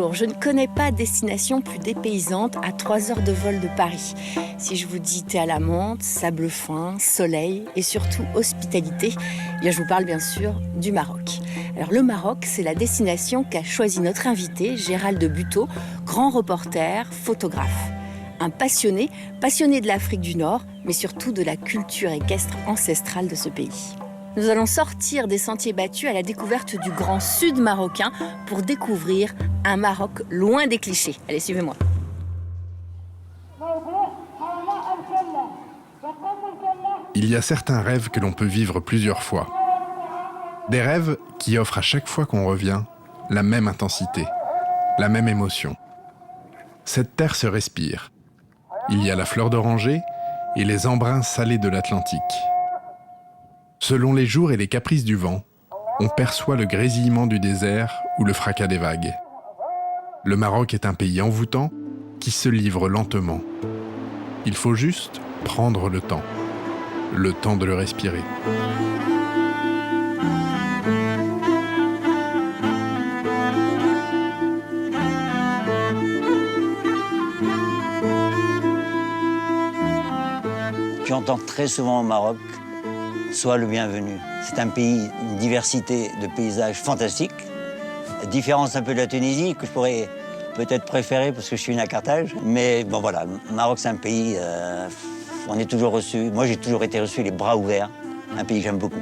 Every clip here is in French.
Bonjour, je ne connais pas destination plus dépaysante à 3 heures de vol de Paris. Si je vous dis thé à la menthe, sable fin, soleil et surtout hospitalité, eh bien je vous parle bien sûr du Maroc. Alors le Maroc, c'est la destination qu'a choisi notre invité, Gérald Buteau, grand reporter, photographe. Un passionné de l'Afrique du Nord, mais surtout de la culture équestre ancestrale de ce pays. Nous allons sortir des sentiers battus à la découverte du Grand Sud marocain pour découvrir un Maroc loin des clichés. Allez, suivez-moi. Il y a certains rêves que l'on peut vivre plusieurs fois. Des rêves qui offrent à chaque fois qu'on revient la même intensité, la même émotion. Cette terre se respire. Il y a la fleur d'oranger et les embruns salés de l'Atlantique. Selon les jours et les caprices du vent, on perçoit le grésillement du désert ou le fracas des vagues. Le Maroc est un pays envoûtant qui se livre lentement. Il faut juste prendre le temps de le respirer. J'entends très souvent au Maroc, sois le bienvenu. C'est un pays, une diversité de paysages fantastiques. La différence un peu de la Tunisie, que je pourrais peut-être préférer parce que je suis né à Carthage. Mais bon voilà, le Maroc c'est un pays, on est toujours reçu. Moi j'ai toujours été reçu les bras ouverts. Un pays que j'aime beaucoup.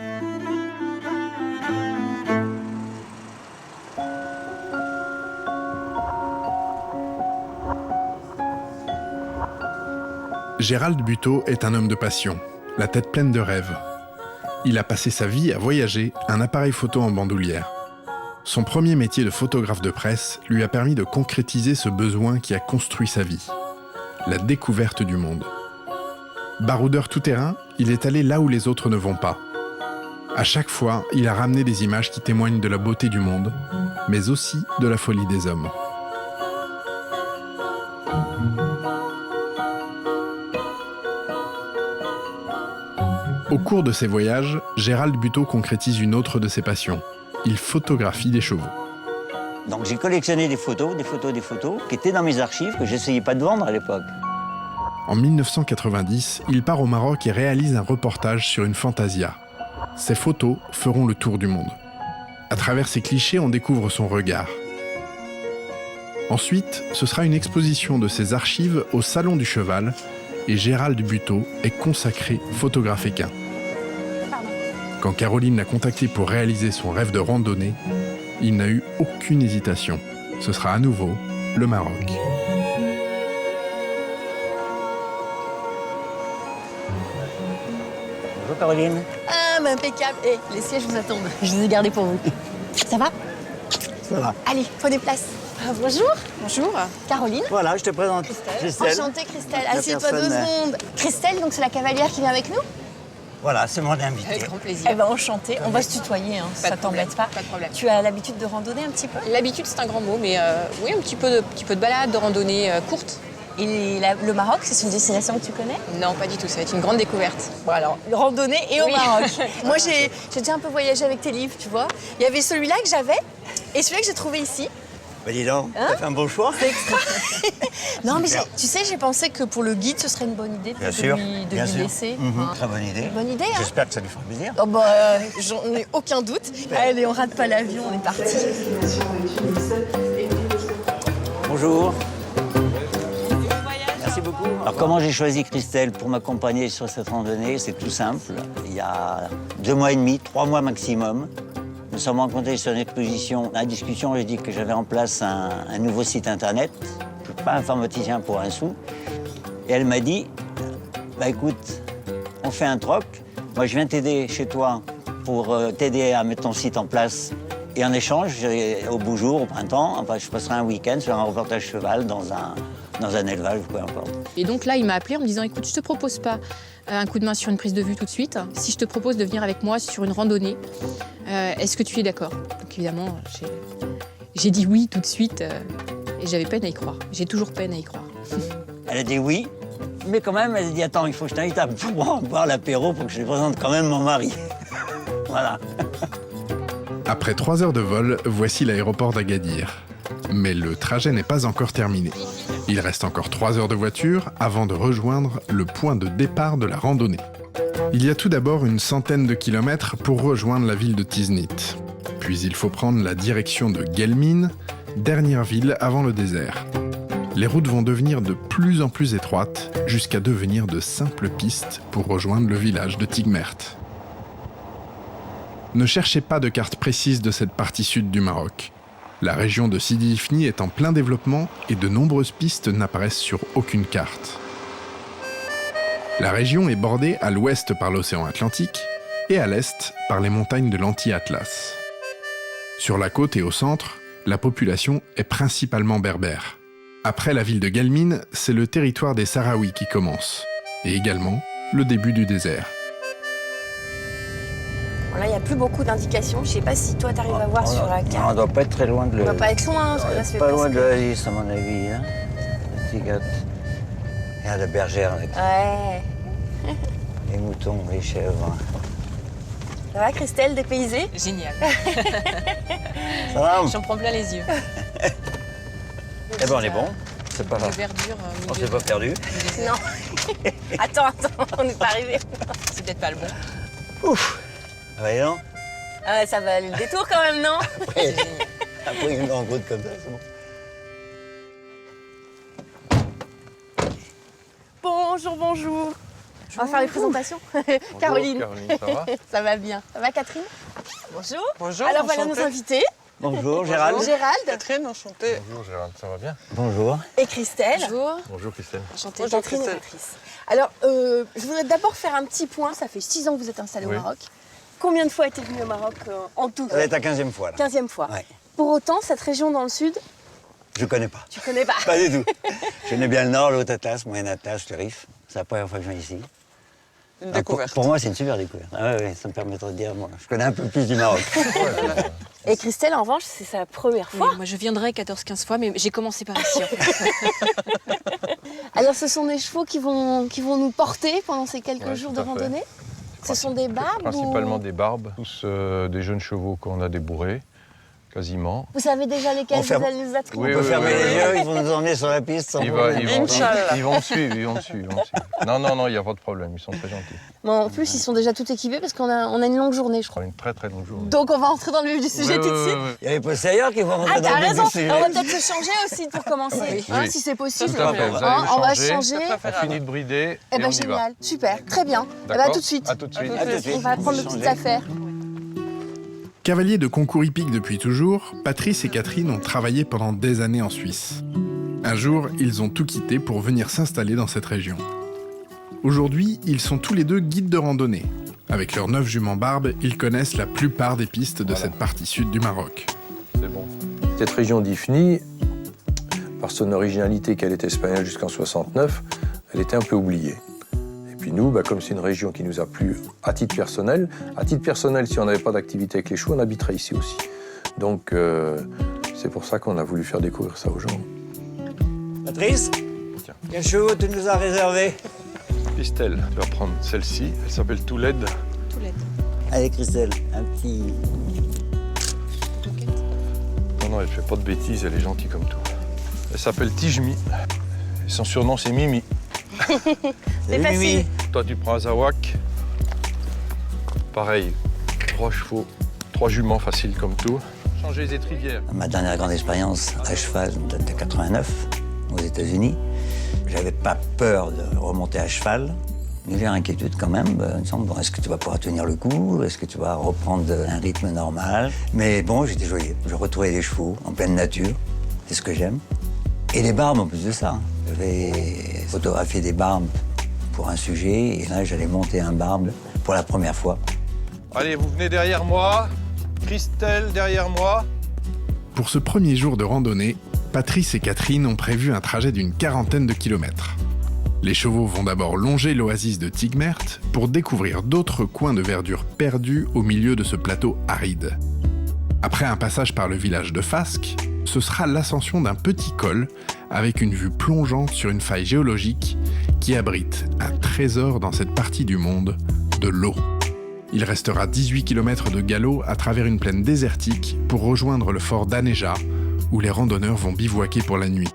Gérald Buteau est un homme de passion, la tête pleine de rêves. Il a passé sa vie à voyager, un appareil photo en bandoulière. Son premier métier de photographe de presse lui a permis de concrétiser ce besoin qui a construit sa vie, la découverte du monde. Baroudeur tout-terrain, il est allé là où les autres ne vont pas. À chaque fois, il a ramené des images qui témoignent de la beauté du monde, mais aussi de la folie des hommes. Au cours de ses voyages, Gérald Buteau concrétise une autre de ses passions. Il photographie des chevaux. Donc j'ai collectionné des photos qui étaient dans mes archives, que j'essayais pas de vendre à l'époque. En 1990, il part au Maroc et réalise un reportage sur une fantasia. Ces photos feront le tour du monde. À travers ces clichés, on découvre son regard. Ensuite, ce sera une exposition de ses archives au Salon du Cheval, et Gérald Buteau est consacré photographe équin. Quand Caroline l'a contacté pour réaliser son rêve de randonnée, il n'a eu aucune hésitation. Ce sera à nouveau le Maroc. Bonjour Caroline. Ah, mais impeccable. Les sièges vous attendent. Je les ai gardés pour vous. Ça va? Ça va. Allez, prenez place. Bonjour. Bonjour. Caroline. Voilà, je te présente Christelle. Enchantée, Christelle. La Assieds-toi 2 personne, secondes. Christelle, donc c'est la cavalière qui vient avec nous? Voilà, c'est mon invité. Avec grand plaisir. Eh ben, enchantée. On va se tutoyer, hein, Pas ça de problème, t'embête pas. pas de problème. Tu as l'habitude de randonner un petit peu? L'habitude, c'est un grand mot, mais oui, un petit peu de balade, de randonnée courte. Et le Maroc, c'est une destination que tu connais? Non, pas du tout, ça va être une grande découverte. Bon alors, randonnée et au Oui. Maroc. Moi, j'ai déjà un peu voyagé avec tes livres, tu vois. Il y avait celui-là que j'avais et celui-là que j'ai trouvé ici. Bah dis donc, t'as fait un bon choix. C'est extra. Non, mais Super. tu sais, j'ai pensé que pour le guide, ce serait une bonne idée Bien de sûr, lui bien sûr. laisser. Mhm, très bonne idée. Bonne idée, hein. J'espère que ça lui fera plaisir. Oh bah, j'en ai aucun doute. Allez, on rate pas l'avion, on est parti. Bonjour. Merci beaucoup. Alors comment j'ai choisi Christelle pour m'accompagner sur cette randonnée? C'est tout simple. Il y a 2 mois et demi, 3 mois maximum, nous sommes rencontrés sur une exposition. Dans la discussion, j'ai dit que j'avais en place un nouveau site internet. Je ne suis pas informaticien pour un sou. Et elle m'a dit, bah écoute, on fait un troc. Moi, je viens t'aider chez toi pour t'aider à mettre ton site en place. Et en échange, au beau jour, au printemps, enfin, je passerai un week-end sur un reportage cheval dans un élevage, peu importe. Et donc là, il m'a appelé en me disant, écoute, je te propose pas un coup de main sur une prise de vue tout de suite. Si je te propose de venir avec moi sur une randonnée, est-ce que tu es d'accord? Donc évidemment, j'ai dit oui tout de suite et j'avais peine à y croire. J'ai toujours peine à y croire. Elle a dit oui, mais quand même, elle a dit attends, il faut que je t'invite à boire l'apéro pour que je lui présente quand même mon mari. Voilà. Après 3 heures de vol, voici l'aéroport d'Agadir. Mais le trajet n'est pas encore terminé. Il reste encore 3 heures de voiture avant de rejoindre le point de départ de la randonnée. Il y a tout d'abord une centaine de kilomètres pour rejoindre la ville de Tiznit. Puis il faut prendre la direction de Guelmim, dernière ville avant le désert. Les routes vont devenir de plus en plus étroites jusqu'à devenir de simples pistes pour rejoindre le village de Tigmert. Ne cherchez pas de carte précise de cette partie sud du Maroc. La région de Sidi Ifni est en plein développement et de nombreuses pistes n'apparaissent sur aucune carte. La région est bordée à l'ouest par l'océan Atlantique et à l'est par les montagnes de l'Anti-Atlas. Sur la côte et au centre, la population est principalement berbère. Après la ville de Guelmim, c'est le territoire des Sahraouis qui commence, et également le début du désert. Bon, là, il n'y a plus beaucoup d'indications. Je ne sais pas si toi, tu arrives à voir sur la On ne carte. doit pas être très loin de On ne va pas être loin, parce que là, ça fait pas loin presque- de l'Oasis, à mon avis. Hein. La Tigat. Il y a la bergère avec Ouais. les moutons, les chèvres. Ça va, Christelle, dépaysée? Génial. Ça va? J'en prends plein les yeux. Eh ben on est bon. C'est pas De grave. verdure. On s'est pas perdu. Non. Attends, on n'est pas arrivé. C'est peut-être pas le bon. Ouf. Voyons. Ah, ça va aller le détour quand même, non? Après, après une grande route comme ça, c'est bon. Bonjour, bonjour. On va faire les présentations. Caroline. Caroline, ça va? Ça va bien. Ça va, Catherine? Bonjour. Bonjour, Alors voilà enchanté. nos invités. Bonjour, Gérald. Gérald Catherine, enchanté. Bonjour Gérald, ça va bien? Bonjour. et Christelle. Bonjour. Bonjour Christelle. Enchantée. Bonjour, Catherine et Christelle. Patrice. Alors, je voudrais d'abord faire un petit point. Ça fait 6 ans que vous êtes installés Oui. au Maroc. Combien de fois êtes-vous venu au Maroc en tout? Ça va être la 15e fois, là. 15e fois. Ouais. Pour autant, cette région dans le sud, Je connais pas. tu connais pas. Pas du tout. Je connais bien le nord, le Haut-Atlas, Moyen-Atlas, le Rif. C'est la première fois que je viens ici. Une Ah, découverte. Pour moi, c'est une super découverte. Ah ouais, ça me permettrait de dire, moi, je connais un peu plus du Maroc. Et Christelle, en revanche, c'est sa première Oui, fois. moi je viendrai 14-15 fois, mais j'ai commencé par ici. En fait. Alors, ce sont des chevaux qui vont nous porter pendant ces quelques Ouais, jours tout de à fait. randonnée. Ce sont des barbes Principalement ou... des barbes, tous des jeunes chevaux qu'on a débourrés, quasiment. Vous savez déjà lesquels On vous ferme- allez nous attribuer? On Oui, peut oui, fermer oui, les oui. yeux, ils vont nous emmener sur la piste sans Ils problème. vont me suivre, ils vont me suivre. Non, il n'y a pas de problème, ils sont très gentils. Bon, en plus, ils sont déjà tout équipés parce qu'on a une longue journée, je On crois. a une très très longue journée. Donc, on va entrer dans le vif du sujet Oui, tout de oui, suite. oui, Il y a les postérieurs qui vont rentrer Ah, dans t'as le vif raison. du sujet. On va peut-être se changer aussi pour commencer, hein, Oui. si c'est possible. Tout à fait, vous allez Hein, vous on va changer. changer. On finit de brider Eh et ben on y va. génial, super, très bien. Eh ben, à D'accord tout de suite. À tout de suite. À tout de suite. On va prendre nos petites affaires. Cavaliers de concours hippiques depuis toujours, Patrice et Catherine ont travaillé pendant des années en Suisse. Un jour, ils ont tout quitté pour venir s'installer dans cette région. Aujourd'hui, ils sont tous les deux guides de randonnée. Avec leurs 9 juments barbes, ils connaissent la plupart des pistes de cette partie sud du Maroc. C'est bon. Cette région d'Ifni, par son originalité qu'elle est espagnole jusqu'en 69, elle était un peu oubliée. Et puis nous, comme c'est une région qui nous a plu à titre personnel, si on n'avait pas d'activité avec les chevaux, on habiterait ici aussi. Donc c'est pour ça qu'on a voulu faire découvrir ça aux gens. Patrice, Tiens. quel chevaux tu nous as réservé? Christelle, tu vas prendre celle-ci, elle s'appelle Touled. Tout l'aide. Allez, Christelle, un petit... Non, elle fait pas de bêtises, elle est gentille comme tout. Elle s'appelle Tijmi. Et son surnom, c'est Mimi. C'est facile. Toi, tu prends Azawak. Pareil, 3 chevaux, 3 juments faciles comme tout. Changer les étrivières. Ma dernière grande expérience à cheval date de 89, aux États-Unis. J'avais pas peur de remonter à cheval. Une légère inquiétude quand même. Il me semble, bon, est-ce que tu vas pouvoir tenir le coup? Est-ce que tu vas reprendre un rythme normal? Mais bon, j'étais joyeux. Je retrouvais les chevaux en pleine nature. C'est ce que j'aime. Et les barbes en plus de ça. J'avais photographié des barbes pour un sujet. Et là, j'allais monter un barbe pour la première fois. Allez, vous venez derrière moi. Christelle, derrière moi. Pour ce premier jour de randonnée, Patrice et Catherine ont prévu un trajet d'une 40aine de kilomètres. Les chevaux vont d'abord longer l'oasis de Tigmert pour découvrir d'autres coins de verdure perdus au milieu de ce plateau aride. Après un passage par le village de Fask, ce sera l'ascension d'un petit col avec une vue plongeante sur une faille géologique qui abrite un trésor dans cette partie du monde, de l'eau. Il restera 18 km de galop à travers une plaine désertique pour rejoindre le fort d'Aneja, où les randonneurs vont bivouaquer pour la nuit.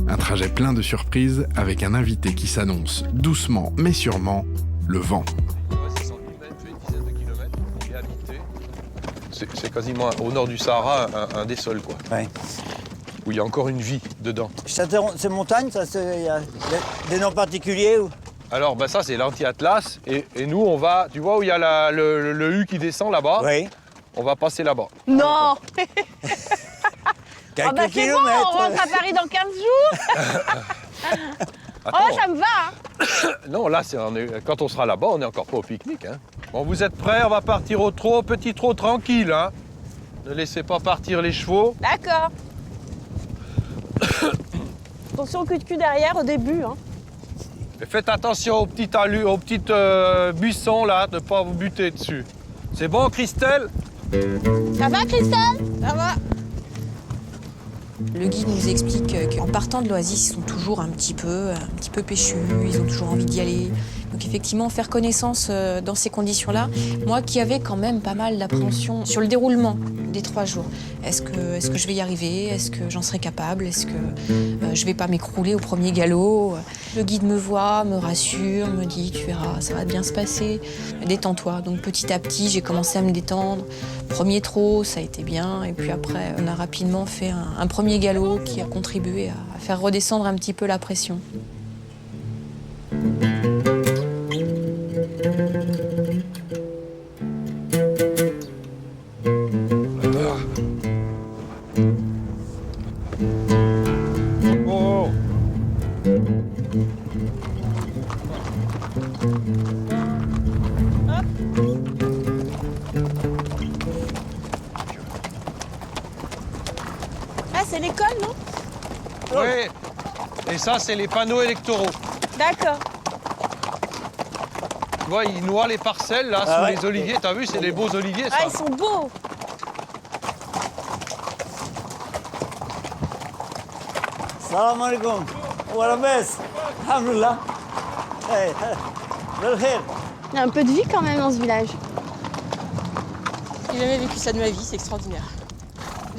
Un trajet plein de surprises avec un invité qui s'annonce doucement mais sûrement, le vent. C'est quasiment au nord du Sahara un des seuls, quoi. Ouais. Où il y a encore une vie dedans. C'est montagne, ça, il y a des noms particuliers ou... Alors ça c'est l'anti-Atlas et nous on va, tu vois où il y a le U qui descend là-bas, Oui. on va passer là-bas. Non. Quelques Ah bah c'est bon, kilomètres. on rentre à Paris dans 15 jours. Attends, Oh, ça me va. Hein. non là quand on sera là-bas on n'est encore pas au pique-nique. Hein. Bon vous êtes prêts, on va partir au trot, petit trot tranquille. Hein. Ne laissez pas partir les chevaux. D'accord. Attention au cul-de-cul derrière au début. Hein. Et faites attention aux petites buissons là, de ne pas vous buter dessus. C'est bon Christelle? Ça va Christelle? Ça va. Le guide nous explique qu'en partant de l'Oasis, ils sont toujours un petit peu péchus, ils ont toujours envie d'y aller. Donc effectivement, faire connaissance dans ces conditions-là, moi qui avais quand même pas mal d'appréhension sur le déroulement des 3 jours. Est-ce que je vais y arriver? Est-ce que j'en serai capable? Est-ce que je vais pas m'écrouler au premier galop? Le guide me voit, me rassure, me dit tu verras, ça va bien se passer. Détends-toi. Donc petit à petit, j'ai commencé à me détendre. Premier trot, ça a été bien. Et puis après, on a rapidement fait un premier galop qui a contribué à faire redescendre un petit peu la pression. Oh. Ah, c'est l'école, non? Oui. Et ça c'est les panneaux électoraux. D'accord. Tu vois, ils noient les parcelles là Ah sous ouais. les oliviers. T'as vu, c'est des beaux oliviers ça. Ah, ils sont beaux. Salam alaikum. Voilà best. Alhamdulillah. Hey, بالخير. Il y a un peu de vie quand même dans ce village. J'ai jamais vécu ça de ma vie, c'est extraordinaire.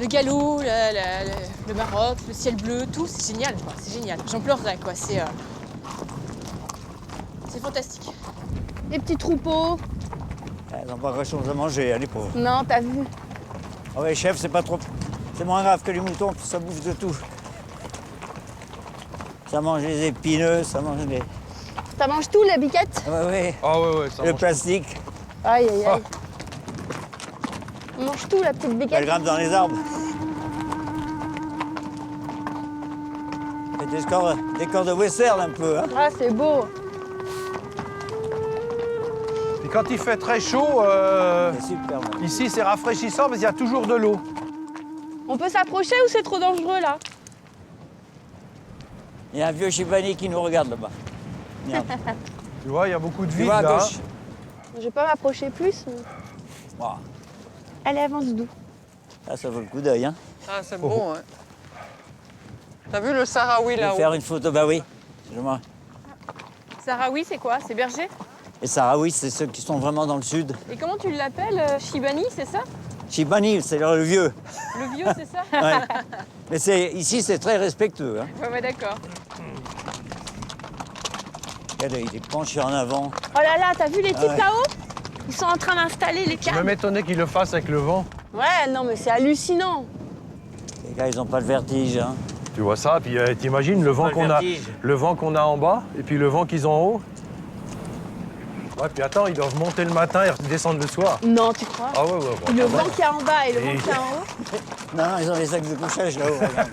Le galop, le Maroc, le ciel bleu, tout, c'est génial, quoi. C'est génial. J'en pleurerais, quoi. C'est fantastique. Les petits troupeaux. Ils n'ont pas grand-chose à manger, hein, les pauvres. Non, t'as vu. Ah ouais, chef, c'est pas trop... C'est moins grave que les moutons, ça bouffe de tout. Ça mange les épineux, ça mange les... Ça mange tout, la biquette? Ah ouais, Ah ouais, ça le mange. plastique, Aïe, aïe, Ah. aïe. On mange tout, la petite elle biquette. grimpe dans les arbres. Et des corps de western un peu, hein. Ah, c'est beau. Et quand il fait très chaud, C'est super. Bon. ici c'est rafraîchissant parce qu'il y a toujours de l'eau. On peut s'approcher ou c'est trop dangereux, là? Il y a un vieux chibani qui nous regarde là-bas. Regarde. Tu vois, il y a beaucoup de Tu vide vois à là. gauche. Je vais pas m'approcher plus. Mais... Wow. Allez, avance, Doudou. Ah, ça vaut le coup d'œil, hein. Ah, c'est bon, hein. T'as vu le Sahraoui Je vais là-haut? faire une photo, bah oui. Je-moi. Sahraoui, c'est quoi? C'est berger? Et Sahraoui, c'est ceux qui sont vraiment dans le sud. Et comment tu l'appelles? Shibani, c'est ça? Chibani, c'est le vieux. Le vieux, c'est ça? Ouais. Mais ici, c'est très respectueux. Hein. Ouais, d'accord. Regardez, il est penché en avant. Oh là là, t'as vu les types ouais. là-haut? Ils sont en train d'installer les Je câbles. me m'étonnais qu'ils le fassent avec le vent. Ouais, non, mais c'est hallucinant. Les gars, ils n'ont pas le vertige. Hein. Tu vois ça, puis t'imagines le vent Pas le qu'on a en bas et puis le vent qu'ils ont en haut. Ouais, puis attends, ils doivent monter le matin et redescendre le soir. Non, tu crois? Ah ouais, ouais, ouais. Le vent qui est en bas et le vent qui est en haut. Non, non, ils ont les sacs de couchage là-haut. regarde.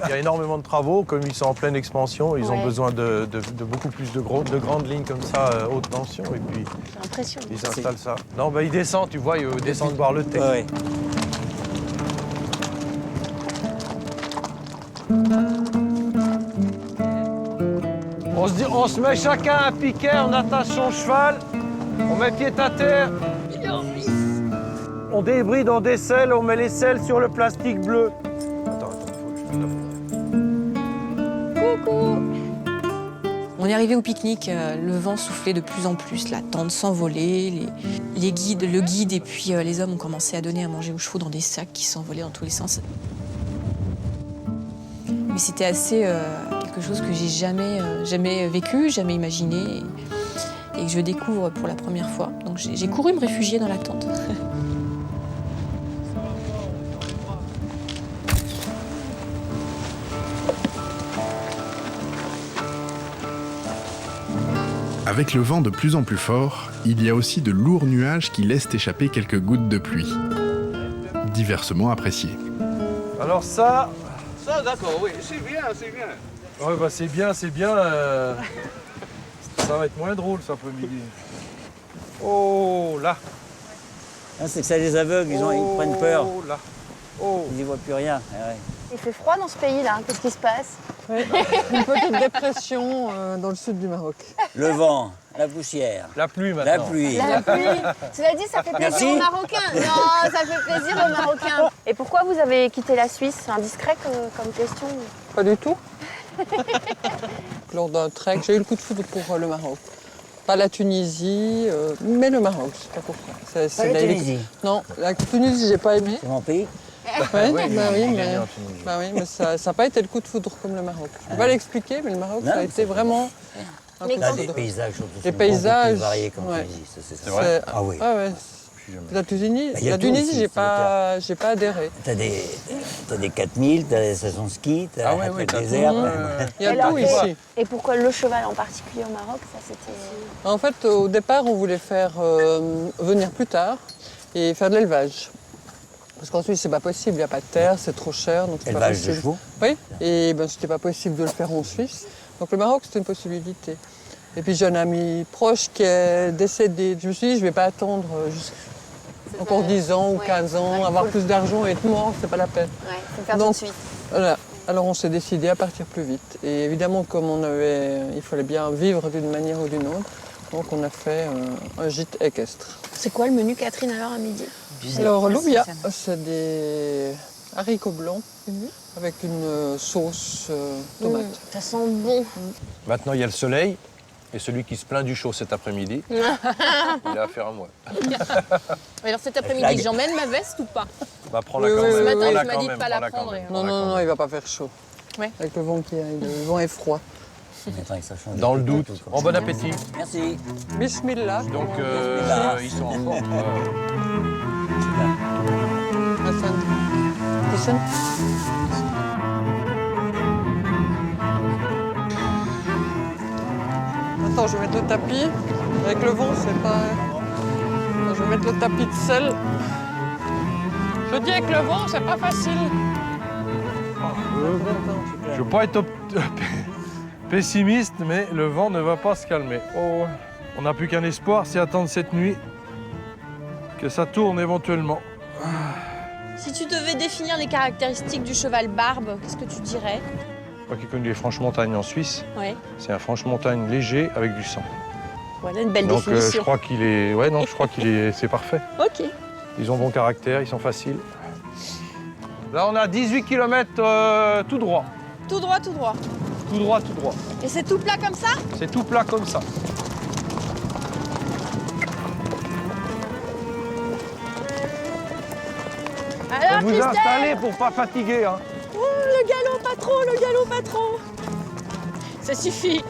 Il y a énormément de travaux, comme ils sont en pleine expansion, ils ont Ouais. besoin de beaucoup plus de grandes lignes comme ça, haute tension, et puis J'ai l'impression. ils installent ça. Non, bah ils descendent, tu vois, ils descendent boire le thé. Ouais, ouais. On se met chacun un piquet, on attache son cheval, on met pied à terre. On débride, on décèle, on met les selles sur le plastique bleu. Attends, faut que je fasse la photo. Coucou. On On est arrivé au pique-nique, le vent soufflait de plus en plus, la tente s'envolait, le guide et puis les hommes ont commencé à donner à manger aux chevaux dans des sacs qui s'envolaient dans tous les sens. Mais c'était assez quelque chose que j'ai jamais vécu, jamais imaginé et que je découvre pour la première fois. Donc j'ai couru me réfugier dans la tente. Avec le vent de plus en plus fort, il y a aussi de lourds nuages qui laissent échapper quelques gouttes de pluie. Diversement appréciées. Alors ça... Ça, d'accord, oui, c'est bien, c'est bien. Ouais, bah c'est bien. Ça va être moins drôle cet après-midi. Oh là. Ah, c'est que ça les aveugle, ils prennent peur. Oh là. Oh. Ils n'y voient plus rien. Ah ouais. Il fait froid dans ce pays-là, qu'est-ce qui se passe? Une petite dépression dans le sud du Maroc. Le vent, la poussière, La pluie la maintenant. pluie. La pluie. Cela dit, ça fait plaisir Merci. aux Marocains. Non, ça fait plaisir aux Marocains. Et pourquoi vous avez quitté la Suisse? C'est indiscret comme question. Pas du tout. Lors d'un trek, j'ai eu le coup de foudre pour le Maroc. Pas la Tunisie, mais le Maroc, je sais pas pourquoi. Pas la Tunisie. Non, la Tunisie, j'ai pas aimé. C'est mon pays. Ouais, Oui, bah oui, ils ont mais, gagné en Tunisie. bah oui, mais ça n'a pas été le coup de foudre comme le Maroc. Je peux pas l'expliquer, mais le Maroc, Non, ça a mais été vraiment un coup de Là, les foudre. paysages surtout Les sont paysages, beaucoup plus variés qu'en ouais. Tunisie. Ça, C'est vrai. Ah oui. Ah ouais. La Tunisie, Bah, y a tout Tunisie, aussi, j'ai pas adhéré. T'as des 4000, t'as des stations de ski, t'as oui, le t'as désert. tout. Il y a Et alors, tout ici. Et pourquoi le cheval en particulier au Maroc? Ça, c'était... En fait, au départ, on voulait faire venir plus tard et faire de l'élevage. Parce qu'en Suisse, c'est pas possible, il n'y a pas de terre, c'est trop cher. Donc c'est pas Élevage de possible. chevaux. Oui, et ben, c'était pas possible de le faire en Suisse. Donc le Maroc, c'était une possibilité. Et puis j'ai un ami proche qui est décédé. Je me suis dit, je vais pas attendre encore 10 ans ou 15 ans, avoir plus d'argent et être mort, c'est pas la peine. Ouais, faut faire Donc, tout de suite. Voilà. Alors on s'est décidé à partir plus vite. Et évidemment, comme il fallait bien vivre d'une manière ou d'une autre, donc on a fait un gîte équestre. C'est quoi le menu, Catherine, alors à midi? Alors l'oubia, c'est des haricots blancs avec une sauce tomate. Ça sent bon. Maintenant, il y a le soleil. Et celui qui se plaint du chaud cet après-midi, il a affaire à moi. Alors cet après-midi, j'emmène ma veste ou pas? Bah, prends-la Oui, quand oui, même. oui, Ce matin, prends-la tu m'as quand dit de même, pas la prends-la quand prendre. même, Et Non, prends-la non, quand non, même. il va pas faire chaud. Ouais. Avec le vent qu'il y a, le vent est froid. Faudrait que ça change. Dans le doute. En bon appétit. Merci. Bismillah. Donc, Bismillah. ils sont en forme. Hassan. Hassan. Attends, je vais mettre le tapis. Avec le vent, c'est pas... Attends, je vais mettre le tapis de sel. Je dis avec le vent, c'est pas facile. Je veux pas être pessimiste, mais le vent ne va pas se calmer. Oh, on n'a plus qu'un espoir, c'est attendre cette nuit que ça tourne éventuellement. Si tu devais définir les caractéristiques du cheval barbe, qu'est-ce que tu dirais? Moi qui connais les franches-montagnes en Suisse, Ouais. c'est un franche-montagne léger avec du sang. Voilà une belle Donc je définition. crois qu'il est... Ouais, non, je crois qu'il est... C'est parfait. Ok. Ils ont bon caractère, ils sont faciles. Là, on a 18 km tout droit. Tout droit, tout droit. Tout droit, tout droit. Et c'est tout plat comme ça? C'est tout plat comme ça. Alors, Vous Christelle, installez pour pas fatiguer. Hein. le galop patron. Ça suffit.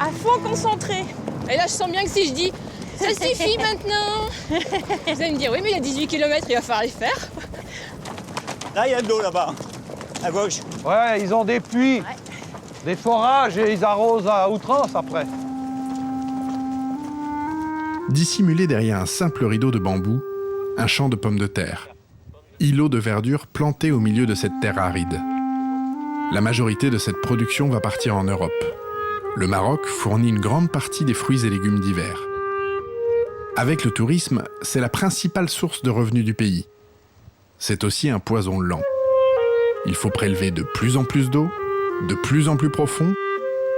À fond concentré. Et là, je sens bien que si je dis « ça suffit maintenant », vous allez me dire « oui, mais il y a 18 km, il va falloir les faire Là, il y a de l'eau là-bas, à gauche. Ouais, ils ont des puits, des forages et ils arrosent à outrance après. Dissimulé derrière un simple rideau de bambou, un champ de pommes de terre. Îlot de verdure planté au milieu de cette terre aride. La majorité de cette production va partir en Europe. Le Maroc fournit une grande partie des fruits et légumes d'hiver. Avec le tourisme, c'est la principale source de revenus du pays. C'est aussi un poison lent. Il faut prélever de plus en plus d'eau, de plus en plus profond,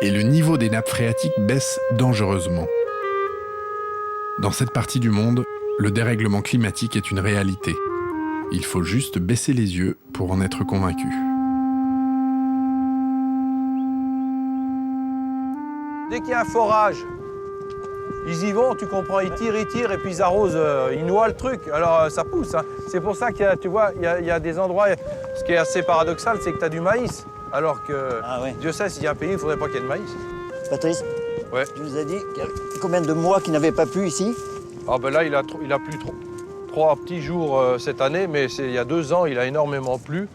et le niveau des nappes phréatiques baisse dangereusement. Dans cette partie du monde, le dérèglement climatique est une réalité. Il faut juste baisser les yeux pour en être convaincu. Dès qu'il y a un forage, ils y vont, tu comprends, ils tirent, et puis ils arrosent, ils noient le truc. Alors ça pousse. Hein. C'est pour ça qu'il y a, tu vois, il y a des endroits, ce qui est assez paradoxal, c'est que tu as du maïs. Alors que, Dieu sait, s'il y a un pays, il ne faudrait pas qu'il y ait de maïs. Patrice, ouais. tu nous as dit qu'il y a combien de mois qu'il n'avait pas plu ici? Ah ben là, il a plu 3 petits jours cette année, mais il y a 2 ans, il a énormément plu,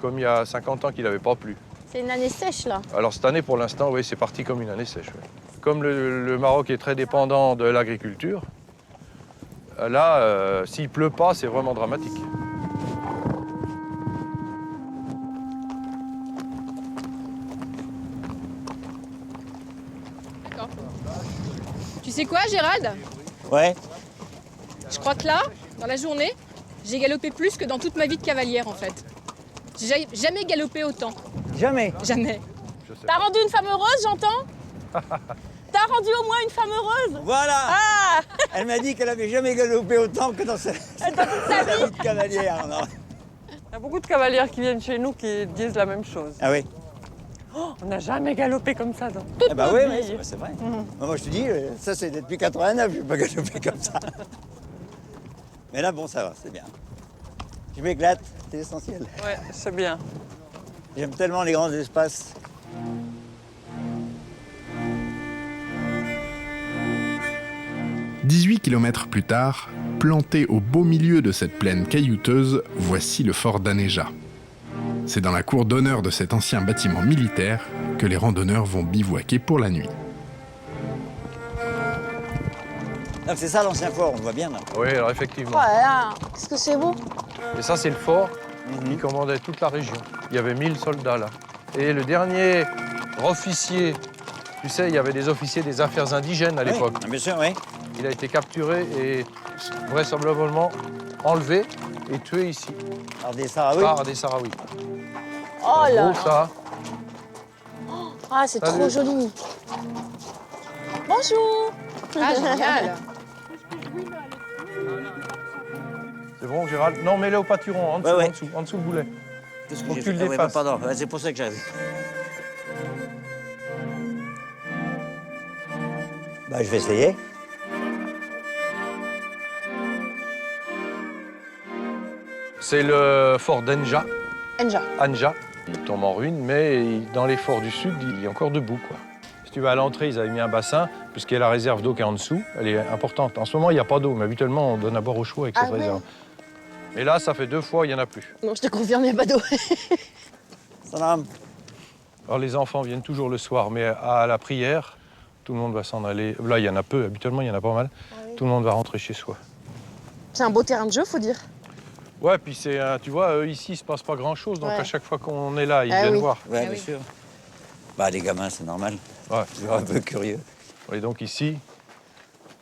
comme il y a 50 ans qu'il n'avait pas plu. C'est une année sèche là. Alors cette année, pour l'instant, oui, c'est parti comme une année sèche. Oui. Comme le Maroc est très dépendant de l'agriculture, là, s'il pleut pas, c'est vraiment dramatique. D'accord. Tu sais quoi, Gérald? Ouais. Je crois que là, dans la journée, j'ai galopé plus que dans toute ma vie de cavalière, en fait. J'ai jamais galopé autant. Jamais. Jamais. T'as rendu une femme heureuse, j'entends? T'as rendu au moins une femme heureuse? Voilà. Ah. Elle m'a dit qu'elle avait jamais galopé autant que dans sa vie de cavalière. Non. Il y a beaucoup de cavalières qui viennent chez nous qui disent la même chose. Ah oui. Oh, on n'a jamais galopé comme ça dans toute Eh ben notre oui, vie. c'est vrai. Moi, je te dis, ça, c'est depuis 89, je n'ai pas galopé comme ça. Mais là, bon, ça va, c'est bien. Je m'éclate, c'est l'essentiel. Ouais, c'est bien. J'aime tellement les grands espaces. « 18 kilomètres plus tard, planté au beau milieu de cette plaine caillouteuse, voici le fort d'Anéja. C'est dans la cour d'honneur de cet ancien bâtiment militaire que les randonneurs vont bivouaquer pour la nuit. C'est ça l'ancien fort, on le voit bien là. Oui, alors effectivement. Voilà, qu'est-ce que c'est beau. Et ça, c'est le fort qui commandait toute la région. Il y avait 1000 soldats là. Et le dernier officier, tu sais, il y avait des officiers des affaires indigènes à l'époque. Bien sûr, oui. Il a été capturé et vraisemblablement enlevé et tué ici. Par des Sahraouis. Par des Sahraouis. Oh là. Beau, ça. Ah, c'est trop joli. Bonjour. Ah, génial. C'est bon, Gérald? Non, mets-le au pâturon, en dessous, en dessous le boulet. Qu'est-ce Pour j'ai que tu fait? le dépasses. Pardon, c'est pour ça que j'avais. Bah, je vais essayer. C'est le fort d'Anja. Anja. Anja. Il tombe en ruine, mais dans les forts du sud, il est encore debout, quoi. Si tu vas à l'entrée, ils avaient mis un bassin, puisqu'il y a la réserve d'eau qui est en dessous. Elle est importante. En ce moment, il n'y a pas d'eau, mais habituellement, on donne à boire au chaud avec cette réserve. Et là, ça fait 2 fois, il n'y en a plus. Non, je te confirme, il n'y a pas d'eau. Salam. Alors, les enfants viennent toujours le soir, mais à la prière, tout le monde va s'en aller. Là, il y en a peu, habituellement, il y en a pas mal. Tout le monde va rentrer chez soi. C'est un beau terrain de jeu, faut dire. Ouais, puis c'est, tu vois, ici, il ne se passe pas grand-chose, donc à chaque fois qu'on est là, ils Ah viennent oui. voir. Ouais, bien sûr. Bah, les gamins, c'est normal. Ouais. Toujours un peu curieux. Et donc ici,